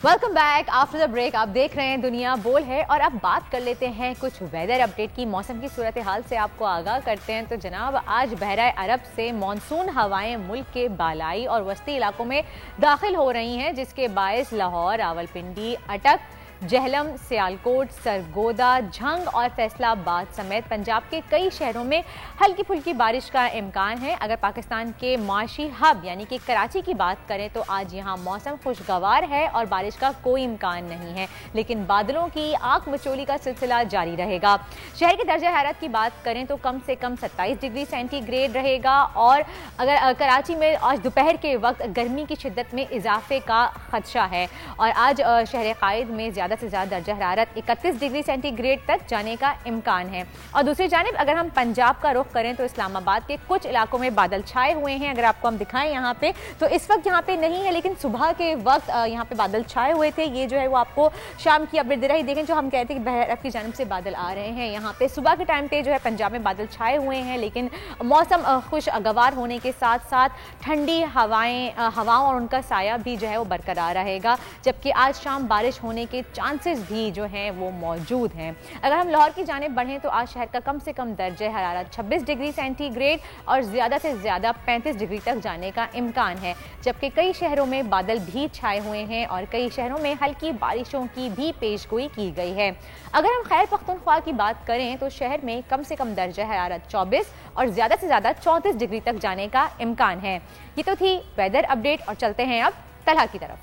Welcome back after the break. आप देख रहे हैं दुनिया बोल है और अब बात कर लेते हैं कुछ वेदर अपडेट की। मौसम की सूरत हाल से आपको आगाह करते हैं। तो जनाब आज बहरा अरब से मॉनसून हवाएं मुल्क के बालाई और वस्ती इलाकों में दाखिल हो रही हैं, जिसके बायस लाहौर, रावलपिंडी, अटक, जहलम, सियालकोट, सरगोदा, झंग और फैसलाबाद समेत पंजाब के कई शहरों में हल्की फुल्की बारिश का इम्कान है। अगर पाकिस्तान के माशी हब यानी कि कराची की बात करें तो आज यहाँ मौसम खुशगवार है और बारिश का कोई इम्कान नहीं है, लेकिन बादलों की आग मचोली का सिलसिला जारी रहेगा। शहर के दर्जा हरारत की बात करें तो कम से कम 27 डिग्री सेंटीग्रेड रहेगा और अगर कराची में आज दोपहर के वक्त गर्मी की शिद्दत में इजाफे का खदशा है और आज शहर कायद में ज़्यादा से ज़्यादा दर्जा हरारत 31 डिग्री सेंटीग्रेड तक जाने का इम्कान है। और दूसरी जानिब अगर हम पंजाब का रुख करें तो इस्लामाबाद के कुछ इलाकों में बादल छाए हुए हैं। अगर आपको हम दिखाएं यहाँ पे तो इस वक्त यहाँ पे नहीं है, लेकिन सुबह के वक्त यहाँ पे बादल छाए हुए थे। ये जो है वो आपको शाम की अपडेट दे रही, देखें जो हम कहते हैं कि बहर की जानिब से बादल आ रहे हैं। यहाँ पे सुबह के टाइम पे जो है पंजाब में बादल छाए हुए हैं, लेकिन मौसम खुशगवार होने के साथ साथ ठंडी हवाओं और उनका साया भी जो है वो बरकरार रहेगा, जबकि आज शाम बारिश होने के चांसेस भी जो हैं वो मौजूद हैं। अगर हम लाहौर की जानिब बढ़ें तो आज शहर का कम से कम दर्जे हरारत 26 डिग्री सेंटीग्रेड और ज़्यादा से ज़्यादा 35 डिग्री तक जाने का इम्कान है, जबकि कई शहरों में बादल भी छाए हुए हैं और कई शहरों में हल्की बारिशों की भी पेशगोई की गई है। अगर हम खैर पख्तूनख्वा की बात करें तो शहर में कम से कम दर्जा हरारत 24 और ज़्यादा से ज़्यादा 34 डिग्री तक जाने का इम्कान है। ये तो थी वेदर अपडेट और चलते हैं अब तलहा की तरफ।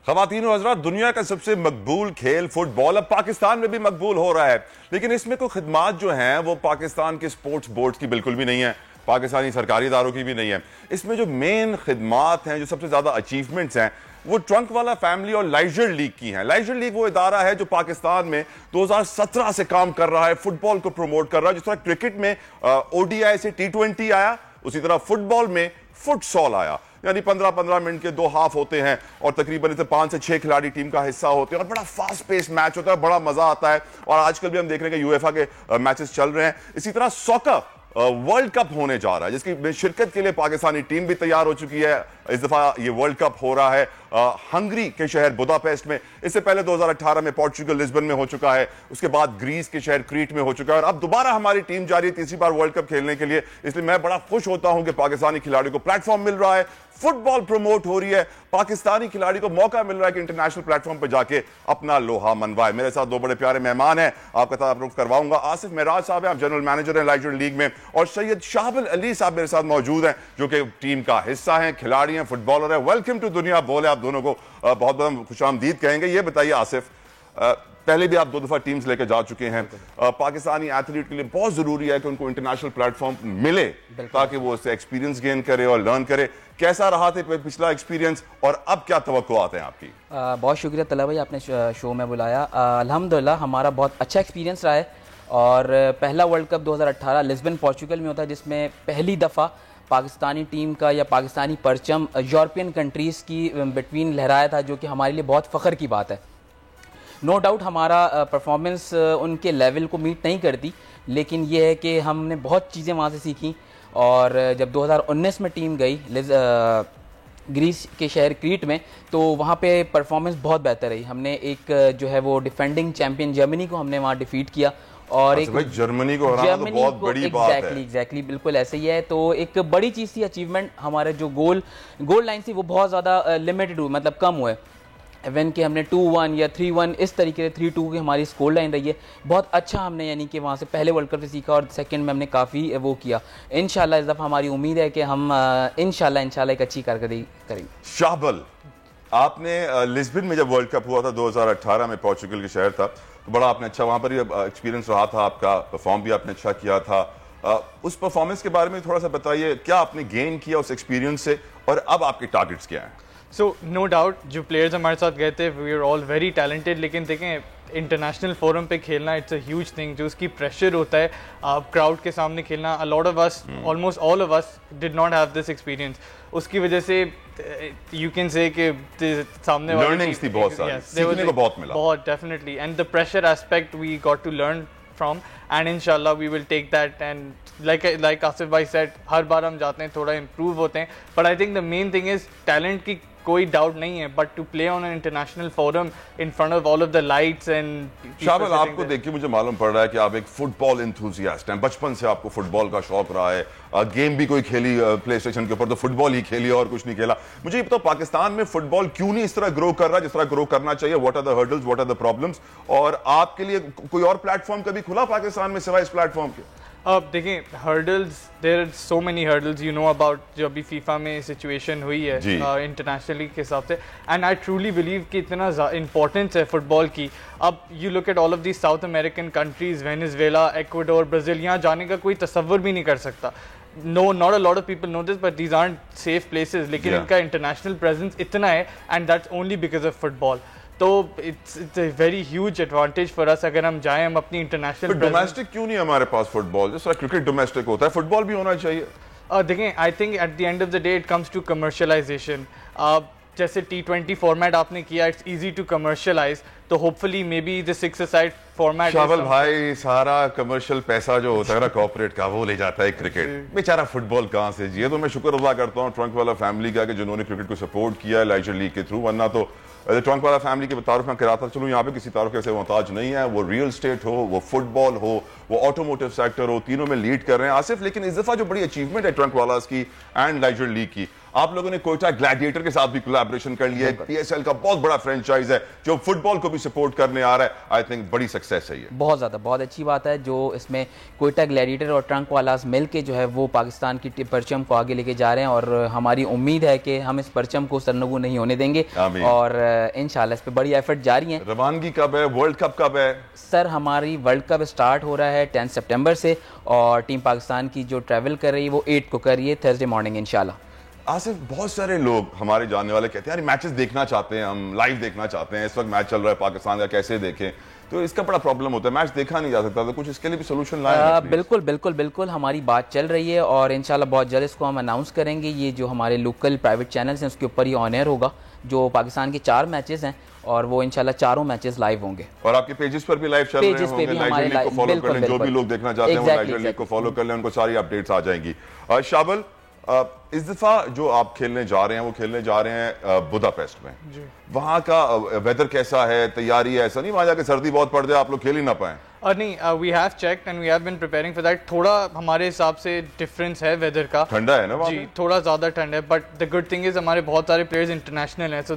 ख़वातीन और हज़रात, दुनिया का सबसे मकबूल खेल फुटबॉल अब पाकिस्तान में भी मकबूल हो रहा है, लेकिन इसमें कोई खिदमात जो हैं वो पाकिस्तान के स्पोर्ट्स बोर्ड की बिल्कुल भी नहीं है, पाकिस्तानी सरकारी इदारों की भी नहीं है। इसमें जो मेन खिदमात हैं, जो सबसे ज़्यादा अचीवमेंट्स हैं, वो ट्रंक वाला फैमिली और लाइजर लीग की हैं। लाइजर लीग वो इदारा है जो पाकिस्तान में 2017 से काम कर रहा है, फुटबॉल को प्रमोट कर रहा है। जिस तरह क्रिकेट में ODI से T20 आया, उसी तरह फुटबॉल में फुटसॉल आया, यानी 15-15 मिनट के 2 हाफ होते हैं और तकरीबन इसे 5 से 6 खिलाड़ी टीम का हिस्सा होते हैं और बड़ा फास्ट पेस मैच होता है, बड़ा मजा आता है। और आजकल भी हम देख रहे हैं कि यूएफए के मैचेस चल रहे हैं। इसी तरह सॉकर वर्ल्ड कप होने जा रहा है, जिसकी शिरकत के लिए पाकिस्तानी टीम भी तैयार हो चुकी है। इस दफा ये वर्ल्ड कप हो रहा है हंगरी के शहर बुदापेस्ट में। इससे पहले 2018 में पोर्चुगल लिस्बन में हो चुका है, उसके बाद ग्रीस के शहर क्रीट में हो चुका है और अब दोबारा हमारी टीम जा रही है तीसरी बार वर्ल्ड कप खेलने के लिए। इसलिए मैं बड़ा खुश होता हूं कि पाकिस्तानी खिलाड़ियों को प्लेटफॉर्म मिल रहा है, फुटबॉल प्रमोट हो रही है, पाकिस्तानी खिलाड़ी को मौका मिल रहा है कि इंटरनेशनल प्लेटफॉर्म पर जाके अपना लोहा मनवाए। मेरे साथ 2 बड़े प्यारे मेहमान हैं, आपका तारुफ करवाऊंगा। आसिफ मेराज साहब हैं, आप जनरल मैनेजर हैं लाइजर लीग में, और सैयद शाहबुल अली साहब मेरे साथ मौजूद हैं जो कि टीम का हिस्सा हैं, खिलाड़ी हैं, फुटबॉलर है। वेलकम टू दुनिया बोले, आप दोनों को बहुत बहुत खुशामदीद कहेंगे। ये बताइए आसिफ, पहले भी आप 2 दफा टीम्स लेकर जा चुके हैं। पाकिस्तानी एथलीट के लिए बहुत जरूरी है कि उनको इंटरनेशनल प्लेटफॉर्म मिले ताकि वो उससे एक्सपीरियंस गेन करे और लर्न करे। कैसा रहा था पिछला एक्सपीरियंस और अब क्या तवक्कुआत हैं आपकी? बहुत शुक्रिया तला भाई, आपने शो में बुलाया। अल्हम्दुलिल्लाह हमारा बहुत अच्छा एक्सपीरियंस रहा है और पहला वर्ल्ड कप 2018 लिस्बन पोर्चुगल में होता है, जिसमें पहली दफ़ा पाकिस्तानी टीम का या पाकिस्तानी परचम यूरोपियन कंट्रीज़ की बिटवीन लहराया था, जो कि हमारे लिए बहुत फ़ख्र की बात है। नो डाउट हमारा परफॉर्मेंस उनके लेवल को मीट नहीं करती, लेकिन ये है कि हमने बहुत चीज़ें वहाँ से सीखी। और जब 2019 में टीम गई ग्रीस के शहर क्रीट में, तो वहाँ पे परफॉर्मेंस बहुत बेहतर रही। हमने एक जो है वो डिफेंडिंग चैंपियन जर्मनी को हमने वहाँ डिफीट किया और एक जर्मनी को हराना तो बहुत बड़ी बात है। एग्जैक्टली बिल्कुल ऐसे ही है। तो एक बड़ी चीज़ थी अचीवमेंट। हमारे जो गोल लाइन थी वो बहुत ज़्यादा लिमिटेड हुई, मतलब कम हुए। इवन कि हमने 2-1 या 3-1 इस तरीके से 3-2 की हमारी स्कोर लाइन रही है। बहुत अच्छा हमने यानी कि वहाँ से पहले वर्ल्ड कप से सीखा और सेकंड में हमने काफ़ी वो किया। इंशाल्लाह इस दफ़ा हमारी उम्मीद है कि हम इंशाल्लाह एक अच्छी कारकर्दगी करेंगे। शाहबल, आपने लिस्बन में जब वर्ल्ड कप हुआ था 2018 में, पोर्चुगल के शहर था, तो बड़ा आपने अच्छा वहाँ पर एक्सपीरियंस रहा था आपका, परफॉर्म भी आपने अच्छा किया था। उस परफॉर्मेंस के बारे में थोड़ा सा बताइए, क्या आपने गेन किया उस एक्सपीरियंस से और अब आपके टारगेट्स क्या हैं? सो नो डाउट जो प्लेयर्स हमारे साथ गए थे we are all very talented, लेकिन देखें इंटरनेशनल फोरम पे खेलना इट्स अ ह्यूज थिंग। जो उसकी प्रेशर होता है क्राउड के सामने खेलना, a lot of us, almost all of us did not have this experience. उसकी वजह से यू कैन से कि सामने लर्निंग्स थी बहुत सारी, सीखने को बहुत मिला, बहुत definitely. And the pressure aspect we got to learn from, and inshallah we will take that, and like Asif bhai said, हर बार हम जाते हैं थोड़ा improve होते हैं, but I think the main thing is talent की कोई डाउट नहीं है, but to play on an international forum in front of all of the lights and. शामिल, आपको देख के मुझे मालूम पड़ रहा है कि आप एक फुटबॉल एंथुसियास्ट हैं, बचपन से आपको फुटबॉल का शौक रहा है, गेम भी कोई खेली प्ले स्टेशन के ऊपर तो फुटबॉल ही खेली और कुछ नहीं खेला। मुझे ये बताओ पाकिस्तान में फुटबॉल क्यों नहीं इस तरह ग्रो कर रहा है जिस तरह ग्रो करना चाहिए? What are the hurdles, what are the problems? और आपके लिए कोई और प्लेटफॉर्म कभी खुला पाकिस्तान में सिवाय इस प्लेटफॉर्म के? अब देखें hurdles, there are so many hurdles, you know about जो अभी फीफा में सिचुएशन हुई है इंटरनेशनली के हिसाब से, एंड आई ट्रूली बिलीव कि इतना इंपॉर्टेंस है फुटबॉल की। अब you look at all of these south American countries, Venezuela, Ecuador, Brazil, यहाँ जाने का कोई तसव्वुर भी नहीं कर सकता। No, not a lot of people know this, but these aren't safe places. लेकिन इनका इंटरनेशनल प्रेजेंस इतना है, and that's only because of football. तो it's a very huge advantage for us अगर हम जाएं, हम अपनी इंटरनेशनल डोमेस्टिक क्यों नहीं हमारे पास फुटबॉल? जैसा क्रिकेट डोमेस्टिक होता है, फुटबॉल भी होना चाहिए। देखें, I think at the end of the day it comes to commercialisation. जैसे T20 फॉर्मेट आपने किया, इट्स इजी टू कमर्शलाइज, तो hopefully may be the 6-a-side format. शावल भाई, सारा कमर्शियल पैसा जो होता है ना कॉर्पोरेट का, वो ले जाता है क्रिकेट, बेचारा फुटबॉल कहाँ से जिए। तो मैं शुक्र अदा करता हूँ ट्रंक वाला फैमिली का कि जिन्होंने क्रिकेट को सपोर्ट किया है लाइजर लीग के थ्रू, वरना तो ट्रंक वाला फैमिली के तारुफ में कराता चलो यहाँ पे किसी तारुफ से मोहताज नहीं है। वो रियल स्टेट हो, वो फुटबॉल हो, वो ऑटोमोटिव सेक्टर हो, तीनों में लीड कर रहे हैं आसिफ। लेकिन इस दफा जो बड़ी अचीवमेंट है ट्रंक वाला की एंड लाइजर लीग की, आप लोगों ने कोयटा ग्लैडिएटर के साथ भी कोलैबोरेशन कर लिया है। PSL का बहुत बड़ा फ्रेंचाइज है जो फुटबॉल को भी सपोर्ट करने आ रहा है। आई थिंक बड़ी सक्सेस है ये, बहुत ज्यादा, बहुत अच्छी बात है जो इसमें कोयटा ग्लैडिएटर और ट्रंक वालास मिल के जो है वो पाकिस्तान की परचम को आगे लेके जा रहे हैं। और हमारी उम्मीद है कि हम इस परचम को सरनगू नहीं होने देंगे और इंशाल्लाह इस पे बड़ी एफर्ट जारी है। रवानगी कब है? वर्ल्ड कप कब है? सर हमारी वर्ल्ड कप स्टार्ट हो रहा है 10 सितंबर से और टीम पाकिस्तान की जो ट्रैवल कर रही है वो 8 को कर रही है, थर्सडे मॉर्निंग इंशाल्लाह। आसिफ, बहुत सारे लोग हमारे जानने वाले कहते हैं यार मैचेस देखना चाहते हैं, हम लाइव देखना चाहते हैं, इस वक्त मैच चल रहा है पाकिस्तान का, कैसे देखें? तो इसका बड़ा प्रॉब्लम होता है, मैच देखा नहीं जा सकता, तो कुछ इसके लिए भी सोल्यूशन लाए? बिल्कुल बिल्कुल बिल्कुल, हमारी बात चल रही है और इंशाल्लाह बहुत जल्द इसको हम अनाउंस करेंगे। ये जो हमारे लोकल प्राइवेट चैनल्स हैं उसके ऊपर ये ऑन एयर होगा। जो पाकिस्तान के 4 मैचेस हैं और वो इंशाल्लाह चारों मैचेस लाइव होंगे और आपके पेजेस पर भी लाइव चल रहे होंगे। लाइजर लीग को फॉलो कर लें, जो भी लोग देखना चाहते हैं वो लाइजर लीग को फॉलो कर लें, उनको सारी अपडेट्स आ जाएंगी। शाबल, इस दफा जो आप खेलने जा रहे हैं वो खेलने जा रहे हैं बुदापेस्ट में, वहां का वेदर कैसा है? तैयारी है? ऐसा नहीं वहां जाके सर्दी बहुत पड़ जाए आप लोग खेल ही ना पाए? और नहीं, we have checked and we have been preparing for that. थोड़ा हमारे हिसाब से डिफरेंस है वेदर का, ठंडा है ना वहाँ जी, थोड़ा ज्यादा ठंड है, but the good thing is हमारे बहुत सारे प्लेयर्स इंटरनेशनल हैं, so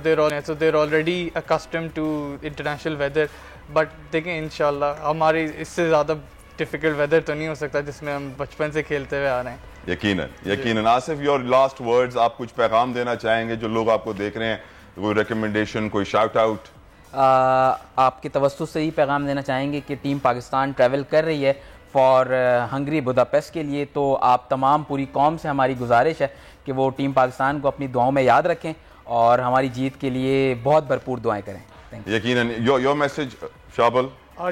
they're already accustomed to international weather. But देखें इंशाल्लाह हमारे इससे ज्यादा डिफिकल्ट वेदर तो नहीं हो सकता जिसमें हम बचपन से खेलते हुए आ रहे हैं। यकीनन। आसिफ, योर लास्ट वर्ड्स, आप कुछ पैगाम देना चाहेंगे जो लोग आपको देख रहे हैं? कोई रिकमेंडेशन, कोई शाउट आउट? आपके तवज्जुह से ही पैगाम देना चाहेंगे कि टीम पाकिस्तान ट्रैवल कर रही है फॉर हंगरी बुदापेस्ट के लिए, तो आप तमाम पूरी कौम से हमारी गुजारिश है कि वो टीम पाकिस्तान को अपनी दुआओं में याद रखें और हमारी जीत के लिए बहुत भरपूर दुआएं करें। यकीनन योर मैसेज शाहबल?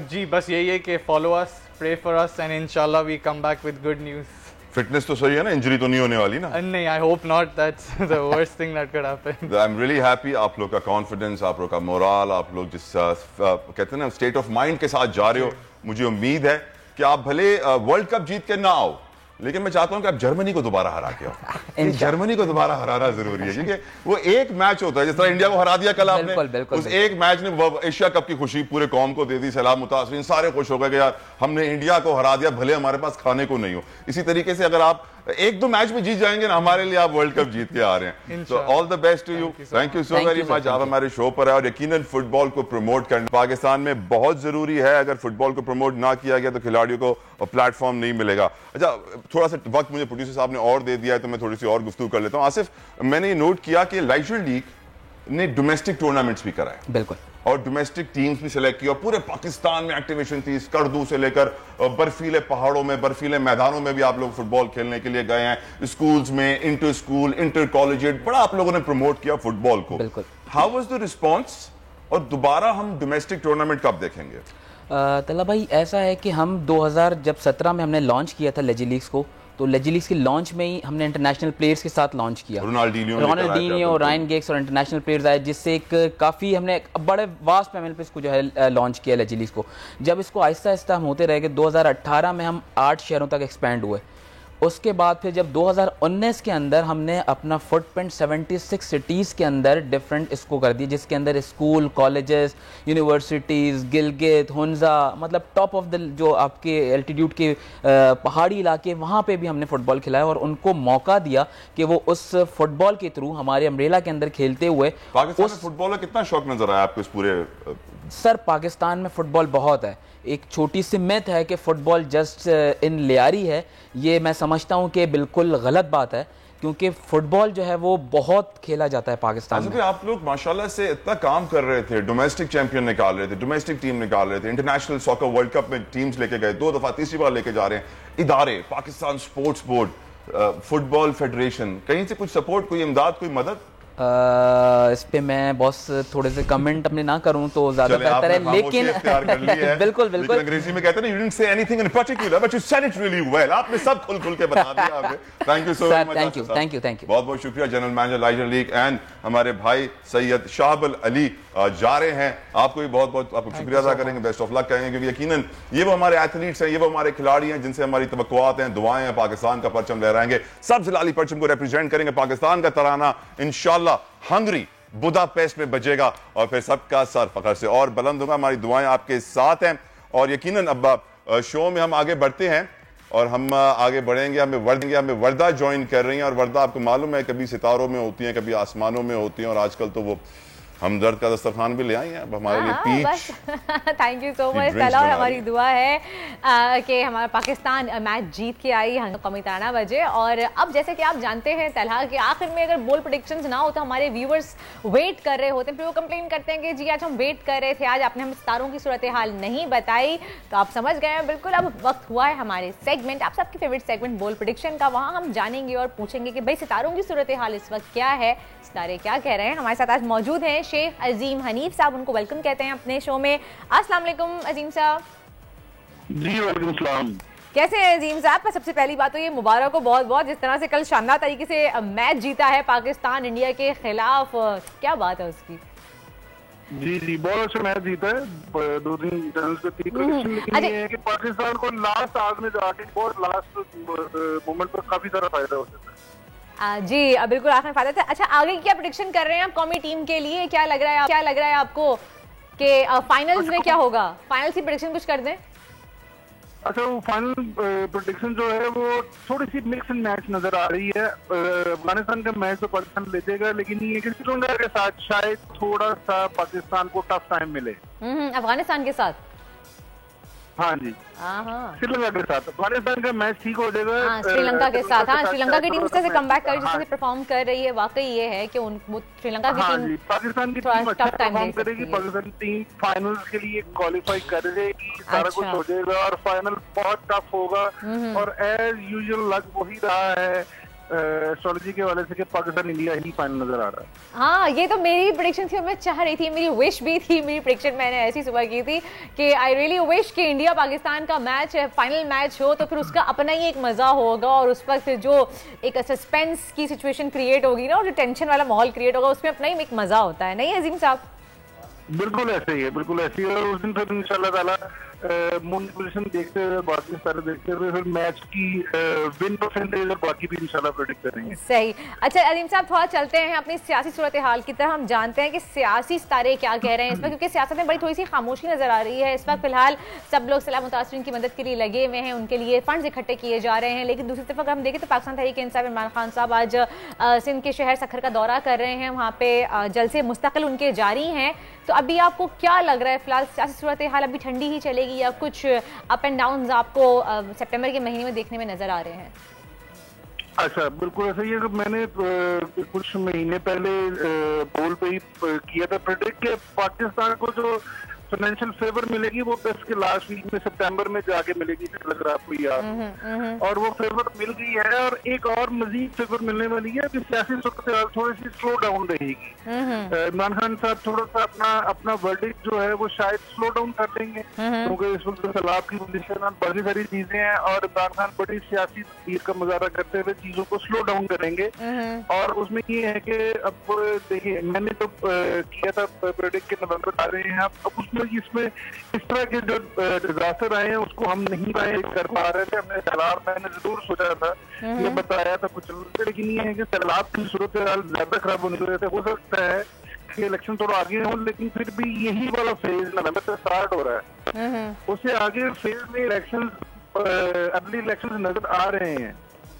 जी बस यही है कि follow us, pray for us and इंशाल्लाह we come back with good news. Fitness तो सही है ना, इंजरी तो नहीं होने वाली ना? नहीं, I hope not, that's the worst thing that could happen. I am really happy, आप लोग का कॉन्फिडेंस, आप लोग का मोरल, आप लोग जिस कहते हैं ना स्टेट ऑफ माइंड के साथ जा रहे हो, मुझे उम्मीद है कि आप भले वर्ल्ड कप जीत के ना आओ, लेकिन मैं चाहता हूं कि आप जर्मनी को दोबारा हरा के आओ। जर्मनी को दोबारा हराना जरूरी है, क्योंकि वो एक मैच होता है, जिस तरह इंडिया को हरा दिया कल आपने, उस एक मैच ने एशिया कप की खुशी पूरे कौम को दे दी। सलाम मुतासरीन सारे खुश हो गए कि यार हमने इंडिया को हरा दिया, भले हमारे पास खाने को नहीं हो। इसी तरीके से अगर आप एक दो मैच में जीत जाएंगे ना, हमारे लिए आप वर्ल्ड कप जीत के आ रहे हैं। तो all the best to you, thank you so very much. आप हमारे शो पर है और यकीनन फुटबॉल को प्रमोट करना पाकिस्तान में बहुत जरूरी है। अगर फुटबॉल को प्रमोट ना किया गया तो खिलाड़ियों को प्लेटफॉर्म नहीं मिलेगा। अच्छा, थोड़ा सा वक्त मुझे प्रोड्यूसर साहब ने और दे दिया है, तो मैं थोड़ी सी और गुफ्तगू कर लेता हूँ। आसिफ, मैंने ये नोट किया कि लाइजर लीग ने डोमेस्टिक टूर्नामेंट्स भी कराए, बिल्कुल, और डोमेस्टिक टीम्स भी सिलेक्ट की, और पूरे पाकिस्तान में एक्टिवेशन थी। स्कर्दू से लेकर बर्फीले पहाड़ों में, बर्फीले मैदानों में भी आप लोग फुटबॉल खेलने के लिए गए हैं। स्कूल्स में, इंटर स्कूल, इंटर कॉलेजिएट, बड़ा आप लोगों ने प्रमोट किया फुटबॉल को। बिल्कुल। हाउ वाज द रिस्पॉन्स, और दोबारा हम डोमेस्टिक टूर्नामेंट कब देखेंगे? तला भाई, ऐसा है कि हम 2017 में हमने लॉन्च किया था लेजी लीग्स को, तो लेजी लीग्स के लॉन्च में ही हमने इंटरनेशनल प्लेयर्स के साथ लॉन्च किया। रोनाल्डिनियो, रायन गिग्स और इंटरनेशनल प्लेयर्स आए, जिससे एक काफ़ी हमने बड़े वास्ट पैनल पे इसको जो है लॉन्च किया लेजी लीग्स को। जब इसको आहिस्ता आहिस्ता हम होते रह गए, 2018 में हम 8 शहरों तक एक्सपैंड हुए। उसके बाद फिर जब 2019 के अंदर हमने अपना फुटप्रिंट 76 सिटीज़ के अंदर डिफरेंट इसको कर दिया, जिसके अंदर school, colleges, universities, Gilgit, Hunza, मतलब टॉप ऑफ द जो आपके एल्टीट्यूड के पहाड़ी इलाके, वहाँ पे भी हमने फ़ुटबॉल खिलाया और उनको मौका दिया कि वो उस फुटबॉल के थ्रू हमारे अम्ब्रेला के अंदर खेलते हुए। पाकिस्तान में फुटबॉल का कितना शौक नजर आया आपको इस पूरे? सर, पाकिस्तान में फुटबॉल बहुत है। एक छोटी सी मिथ है कि फुटबॉल जस्ट इन लियारी है, ये मैं समझता हूं कि बिल्कुल गलत बात है, क्योंकि फुटबॉल जो है वो बहुत खेला जाता है पाकिस्तान में। आप लोग माशाल्लाह से इतना काम कर रहे थे, डोमेस्टिक चैंपियन निकाल रहे थे, डोमेस्टिक टीम निकाल रहे थे, इंटरनेशनल सॉकर वर्ल्ड कप में टीम्स लेके गए, 2 दफा, तीसरी बार लेके जा रहे हैं। इदारे, Pakistan sports board, football federation, कहीं से कुछ सपोर्ट, कोई इमदाद, कोई मदद? इस पे मैं बॉस थोड़े से कमेंट अपने ना करूं तो ज्यादा बेहतर है, लेकिन बिल्कुल बिल्कुल अंग्रेजी में कहते हैं you didn't say anything in particular but you said it really well। आपने सब खुल के बता दिया आपने। Thank you so much, thank you बहुत बहुत शुक्रिया। जनरल मैनेजर लाइजर लीग एंड हमारे भाई सैयद शाहबल अली जा रहे हैं, आपको भी बहुत बहुत आपको शुक्रिया अदा करेंगे, बेस्ट ऑफ लक कहेंगे, क्योंकि यकीनन ये वो हमारे एथलीट्स हैं, ये वो हमारे खिलाड़ी हैं जिनसे हमारी तवक्कुआत हैं, दुआएं हैं। पाकिस्तान का परचम लहराएंगे, सब लाली परचम को रिप्रेजेंट करेंगे, पाकिस्तान का तराना इंशाल्लाह हंगरी बुदापेस्ट में बजेगा और फिर सबका सर फखर से और बुलंद होगा। हमारी दुआएं आपके साथ हैं और यकीनन अब शो में हम आगे बढ़ते हैं और हम आगे बढ़ेंगे। हमें वर्दा ज्वाइन कर रही हैं और वर्दा आपको मालूम है कभी सितारों में होती हैं, कभी आसमानों में होती हैं, और आजकल तो वो हमदर्द का दस्तरखान भी ले आई हैं अब हमारे लिए पीच। थैंक यू सो मच तला, और हमारी दुआ है कि हमारा पाकिस्तान मैच जीत के आई कौमी तराना बजे। और अब जैसे कि आप जानते हैं तला कि आखिर में अगर बोल प्रेडिक्शंस ना हो तो हमारे व्यूअर्स वेट कर रहे होते हैं, फिर वो कंप्लेन करते हैं कि जी आज हम वेट कर रहे थे, आज आपने हम सितारों की सूरत हाल नहीं बताई। तो आप समझ गए हैं बिल्कुल, अब वक्त हुआ है हमारे सेगमेंट, आप सबकी फेवरेट सेगमेंट बोल प्रेडिक्शन का। वहाँ हम जानेंगे और पूछेंगे कि भाई सितारों की सूरत हाल इस वक्त क्या है, सितारे क्या कह रहे हैं। हमारे साथ आज मौजूद हैं शेख अजीम हनीफ साहब, उनको वेलकम कहते हैं अपने शो में। अस्सलाम वालेकुम अजीम साहब। जी वालेकुम सलाम। कैसे हैं अजीम साहब? सबसे पहली बात तो ये मुबारक हो बहुत बहुत, जिस तरह से कल शानदार तरीके से मैच जीता है पाकिस्तान इंडिया के खिलाफ, क्या बात है उसकी? जी बहुत अच्छा मैच जीता है, 2-3 चैनल्स पे 3 प्रेडिक्शन, लेकिन ये है कि पाकिस्तान को लास्ट आवर में जाके बहुत लास्ट मोमेंट पर काफी सारा फायदा हो सकता है। जी बिल्कुल आखिर फायदा था। अच्छा, आगे क्या प्रेडिक्शन कर रहे हैं आप कौमी टीम के लिए? क्या लग रहा है आपको कि फाइनल्स में क्या होगा? फाइनल्स की प्रेडिक्शन कुछ कर दें। अच्छा, वो फाइनल प्रेडिक्शन जो है वो थोड़ी सी मिक्स एंड मैच नजर आ रही है। अफगानिस्तान का मैच तो पाकिस्तान ले जाएगा, लेकिन ये कि श्रीलंका के साथ शायद थोड़ा सा पाकिस्तान को टफ टाइम मिले। अफगानिस्तान के साथ हाँ जी, श्रीलंका के साथ। पाकिस्तान का मैच ठीक हो जाएगा श्रीलंका के साथ। हाँ, श्रीलंका की टीम जिस तरह से कम बैक कर जिस तरह से परफॉर्म कर रही है, वाकई ये है कि श्रीलंका की टीम पाकिस्तान की टीम अच्छा परफॉर्म करेगी। पाकिस्तान की टीम फाइनल्स के लिए क्वालिफाई कर जाएगी, सारा कुछ हो जाएगा और फाइनल बहुत टफ होगा। और एज यूजुअल लग वही रहा है एस्ट्रोलॉजी के वाले से कि पाकिस्तान इंडिया ही फाइनल नजर आ रहा है। हाँ, ये तो मेरी प्रेडिक्शन थी, मैं चाह रही थी, मेरी विश भी थी, मेरी प्रेडिक्शन मैंने ऐसी सुबह की थी कि आई रियली विश कि इंडिया पाकिस्तान का मैच फाइनल मैच हो, तो फिर उसका अपना ही एक मजा होगा और उस वक्त जो एक सस्पेंस की सिचुएशन क्रिएट होगी ना और जो टेंशन वाला माहौल क्रिएट होगा, उसमें अपना ही एक मजा होता है। नहीं अजीम साहब? बिल्कुल ऐसे ही है, बिल्कुल ऐसे ही। और उस दिन फिर इंशाल्लाह ताला मून पोजीशन देखते हुए, बाकी सारे देखते हुए फिर मैच की विन परसेंटेज और बाकी भी इंशाल्लाह प्रेडिक्ट करेंगे। सही। अच्छा अजीम साहब, थोड़ा चलते हैं अपनी सियासी सूरत हाल की तरह। हम जानते हैं कि सियासी सितारे क्या कह रहे हैं इस वक्त, क्योंकि सियासत में बड़ी थोड़ी सी खामोशी नजर आ रही है इस वक्त। फिलहाल सब लोग सैलाब मुतासरीन की मदद के लिए लगे हुए हैं, उनके लिए फंड्स इकट्ठे किए जा रहे हैं। लेकिन दूसरी तरफ अगर हम देखें तो पाकिस्तान तहरीक इंसाफ इमरान खान साहब आज सिंध के शहर सखर का दौरा कर रहे हैं, वहाँ पे जलसे मुस्तकिल उनके जारी हैं। तो अभी आपको क्या लग रहा है, फिलहाल सियासी सूरत हाल अभी ठंडी ही चलेगी या कुछ अप एंड डाउन आपको सितंबर के महीने में देखने में नजर आ रहे हैं? अच्छा, बिल्कुल ऐसा ही है। मैंने कुछ महीने पहले बोल पे ही किया था प्रेडिक्ट कि पाकिस्तान को जो फाइनेंशियल फेवर मिलेगी वो टेस्ट के लास्ट वीक में सितंबर में जाके मिलेगी, लग रहा है आपको याद। और वो फेवर मिल गई है और एक और मजीद फेवर मिलने वाली है कि सियासी सूरत थोड़ी सी स्लो डाउन रहेगी। इमरान खान साहब थोड़ा सा अपना वर्डिक्ट जो है वो शायद स्लो डाउन कर लेंगे, क्योंकि इस वक्त सैलाब की पोजीशन और बड़ी सारी चीजें हैं और इमरान खान बड़ी सियासी तस्वीर का मुजाहरा करते हुए चीजों को स्लो डाउन करेंगे। और उसमें ये है कि अब देखिए, मैंने तो किया था प्रेडिक्ट के नवंबर आ रहे हैं, अब इसमें इस तरह के जो डिजास्टर आए हैं उसको हम नहीं कर पा रहे थे। हमने सैलाब, मैंने जरूर सोचा था, ये बताया था कुछ, लेकिन ये है कि सैलाब की सूरत हाल ज्यादा खराब होने की वजह से हो सकता है कि इलेक्शन थोड़ा आगे हो, लेकिन फिर भी यही वाला फेज नवंबर से स्टार्ट हो रहा है। उससे आगे फेज में इलेक्शन, अगली इलेक्शन नजर आ रहे हैं।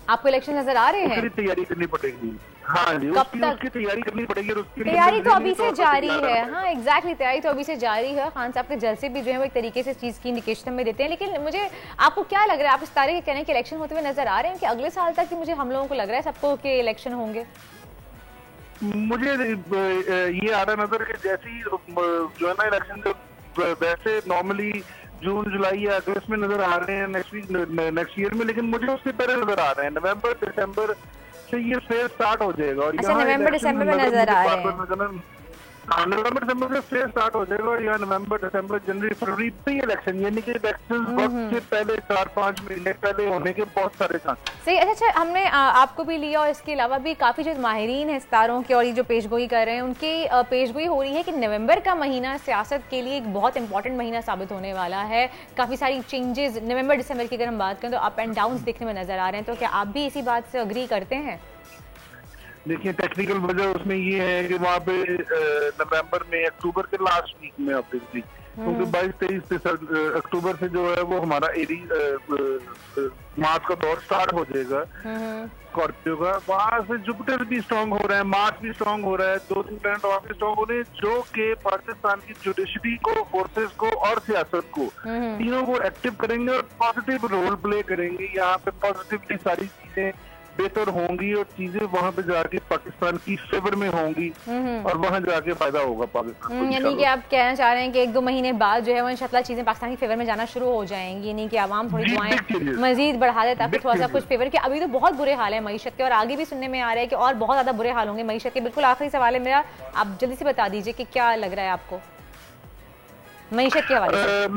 आपको इलेक्शन नजर आ रहे हैं? उसकी तैयारी करनी पड़ेगी। हाँ जी, उसकी तैयारी करनी पड़ेगी। तैयारी तो अभी से जारी है। हाँ एग्जैक्टली, तैयारी तो अभी से जारी है। खान साहब के जलसे भी जो है वो एक तरीके से इस चीज की इंडिकेशन में देते हैं। लेकिन मुझे आपको क्या लग रहा है, आप इस तारीख के कहने के इलेक्शन होते हुए नजर आ रहे हैं कि अगले साल तक कि मुझे हम लोगों को लग रहा है सबको कि इलेक्शन होंगे? मुझे ये आ रहा नजर कि जैसे ही जो है ना इलेक्शन वैसे नॉर्मली जून जुलाई या अगस्त में नजर आ रहे हैं नेक्स्ट ईयर में, लेकिन मुझे उससे पहले नजर आ रहे हैं नवंबर दिसंबर से ये फेज स्टार्ट हो जाएगा। और अच्छा, नवंबर दिसंबर में नजर आ रहे हैं। नवंबर दिसंबर से फेज स्टार्ट हो जाएगा और यहाँ नवंबर दिसंबर जनवरी फरवरी पे इलेक्शन, यानी कि इलेक्शन वक्त से पहले 4-5 महीने पहले होने के बहुत सारे चांस। सही। अच्छा, हमने आपको भी लिया और इसके अलावा भी काफी जो माहिरीन है सितारों के और ये जो पेशगोई कर रहे हैं उनकी पेशगोई हो रही है कि नवंबर का महीना सियासत के लिए एक बहुत इंपॉर्टेंट महीना साबित होने वाला है। काफी सारी चेंजेस नवंबर दिसंबर की अगर हम बात करें तो अप एंड डाउन देखने में नजर आ रहे हैं। तो क्या आप भी इसी बात से अग्री करते हैं? देखिए, टेक्निकल वजह उसमें ये है कि वहाँ पे नवंबर में अक्टूबर के लास्ट वीक में ऑब्वियसली, क्योंकि 22-23 अक्टूबर से जो है वो हमारा मार्च का दौर स्टार्ट हो जाएगा स्कॉर्पियो का। वहाँ से जुपिटर भी स्ट्रांग हो रहा है, मार्च भी स्ट्रांग हो रहा है, 2-3 प्लैनेट और भी स्ट्रांग हो रहे हैं, जो कि पाकिस्तान की जुडिशरी को, फोर्सेस को और सियासत को तीनों को एक्टिव करेंगे और पॉजिटिव रोल प्ले करेंगे। यहाँ पे पॉजिटिवली सारी चीजें बेहतर होंगी और चीजें वहाँ पे जाके पाकिस्तान की फेवर में होंगी और वहाँ जाके फायदा होगा पाकिस्तान। यानी कि आप कहना चाह रहे हैं कि 1-2 महीने बाद जो है वो इंशाल्लाह चीजें पाकिस्तान की फेवर में जाना शुरू हो जाएंगी, यानी कि आवाम थोड़ी दुआएं मजीद बढ़ा दे ताकि थोड़ा सा कुछ फेवर के। अभी तो बहुत बुरे हाल है मईशत के और आगे भी सुनने में आ रहा है कि और बहुत ज्यादा बुरे हाल होंगे मईशत के। बिल्कुल आखिरी सवाल है मेरा, आप जल्दी से बता दीजिए कि क्या लग रहा है आपको मईशत के हवाले से?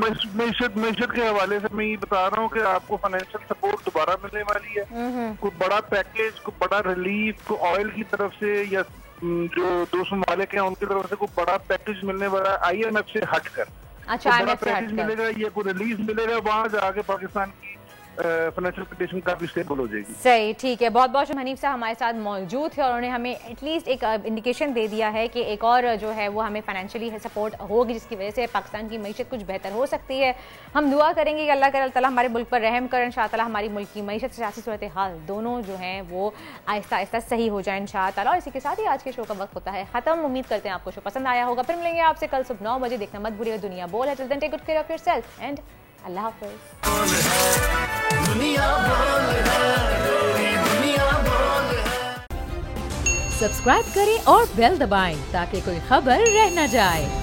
मईशत के हवाले से मैं ये बता रहा हूँ कि आपको फाइनेंशियल सपोर्ट दोबारा मिलने वाली है। कोई बड़ा पैकेज, कोई बड़ा रिलीफ, कोई ऑयल की तरफ से या जो 200 ममालिक हैं उनकी तरफ से कोई बड़ा पैकेज मिलने वाला है IMF से हटकर। अच्छा, IMF से हटकर मिलेगा या कोई रिलीफ मिलेगा, वहाँ जाके पाकिस्तान की फाइनेंशियल कंडीशन काफी स्टेबल हो जाएगी। सही, ठीक है। बहुत बहुत हनीफ साहब हमारे साथ मौजूद थे और उन्होंने हमें एटलीस्ट एक इंडिकेशन दे दिया है कि एक और जो है वो हमें फाइनेंशियली सपोर्ट होगी जिसकी वजह से पाकिस्तान की मईशत कुछ बेहतर हो सकती है। हम दुआ करेंगे कि अल्लाह ताला हमारे मुल्क पर रहम करें, इंशाअल्लाह ताला हमारी मुल्क की मईशत सियासी सूरत हाल दोनों जो हैं वो आहिस्ता आहिस्ता सही हो जाए इंशाअल्लाह ताला। और इसी के साथ ही आज के शो का वक्त होता है खत्म। उम्मीद करते हैं आपको शो पसंद आया होगा। फिर मिलेंगे आपसे कल सुबह 9 बजे। देखना मत भूलिएगा दुनिया बोल है। Till then take good care of yourself and अल्लाह हाफिज। सब्सक्राइब करें और बेल दबाएं ताकि कोई खबर रह न जाए।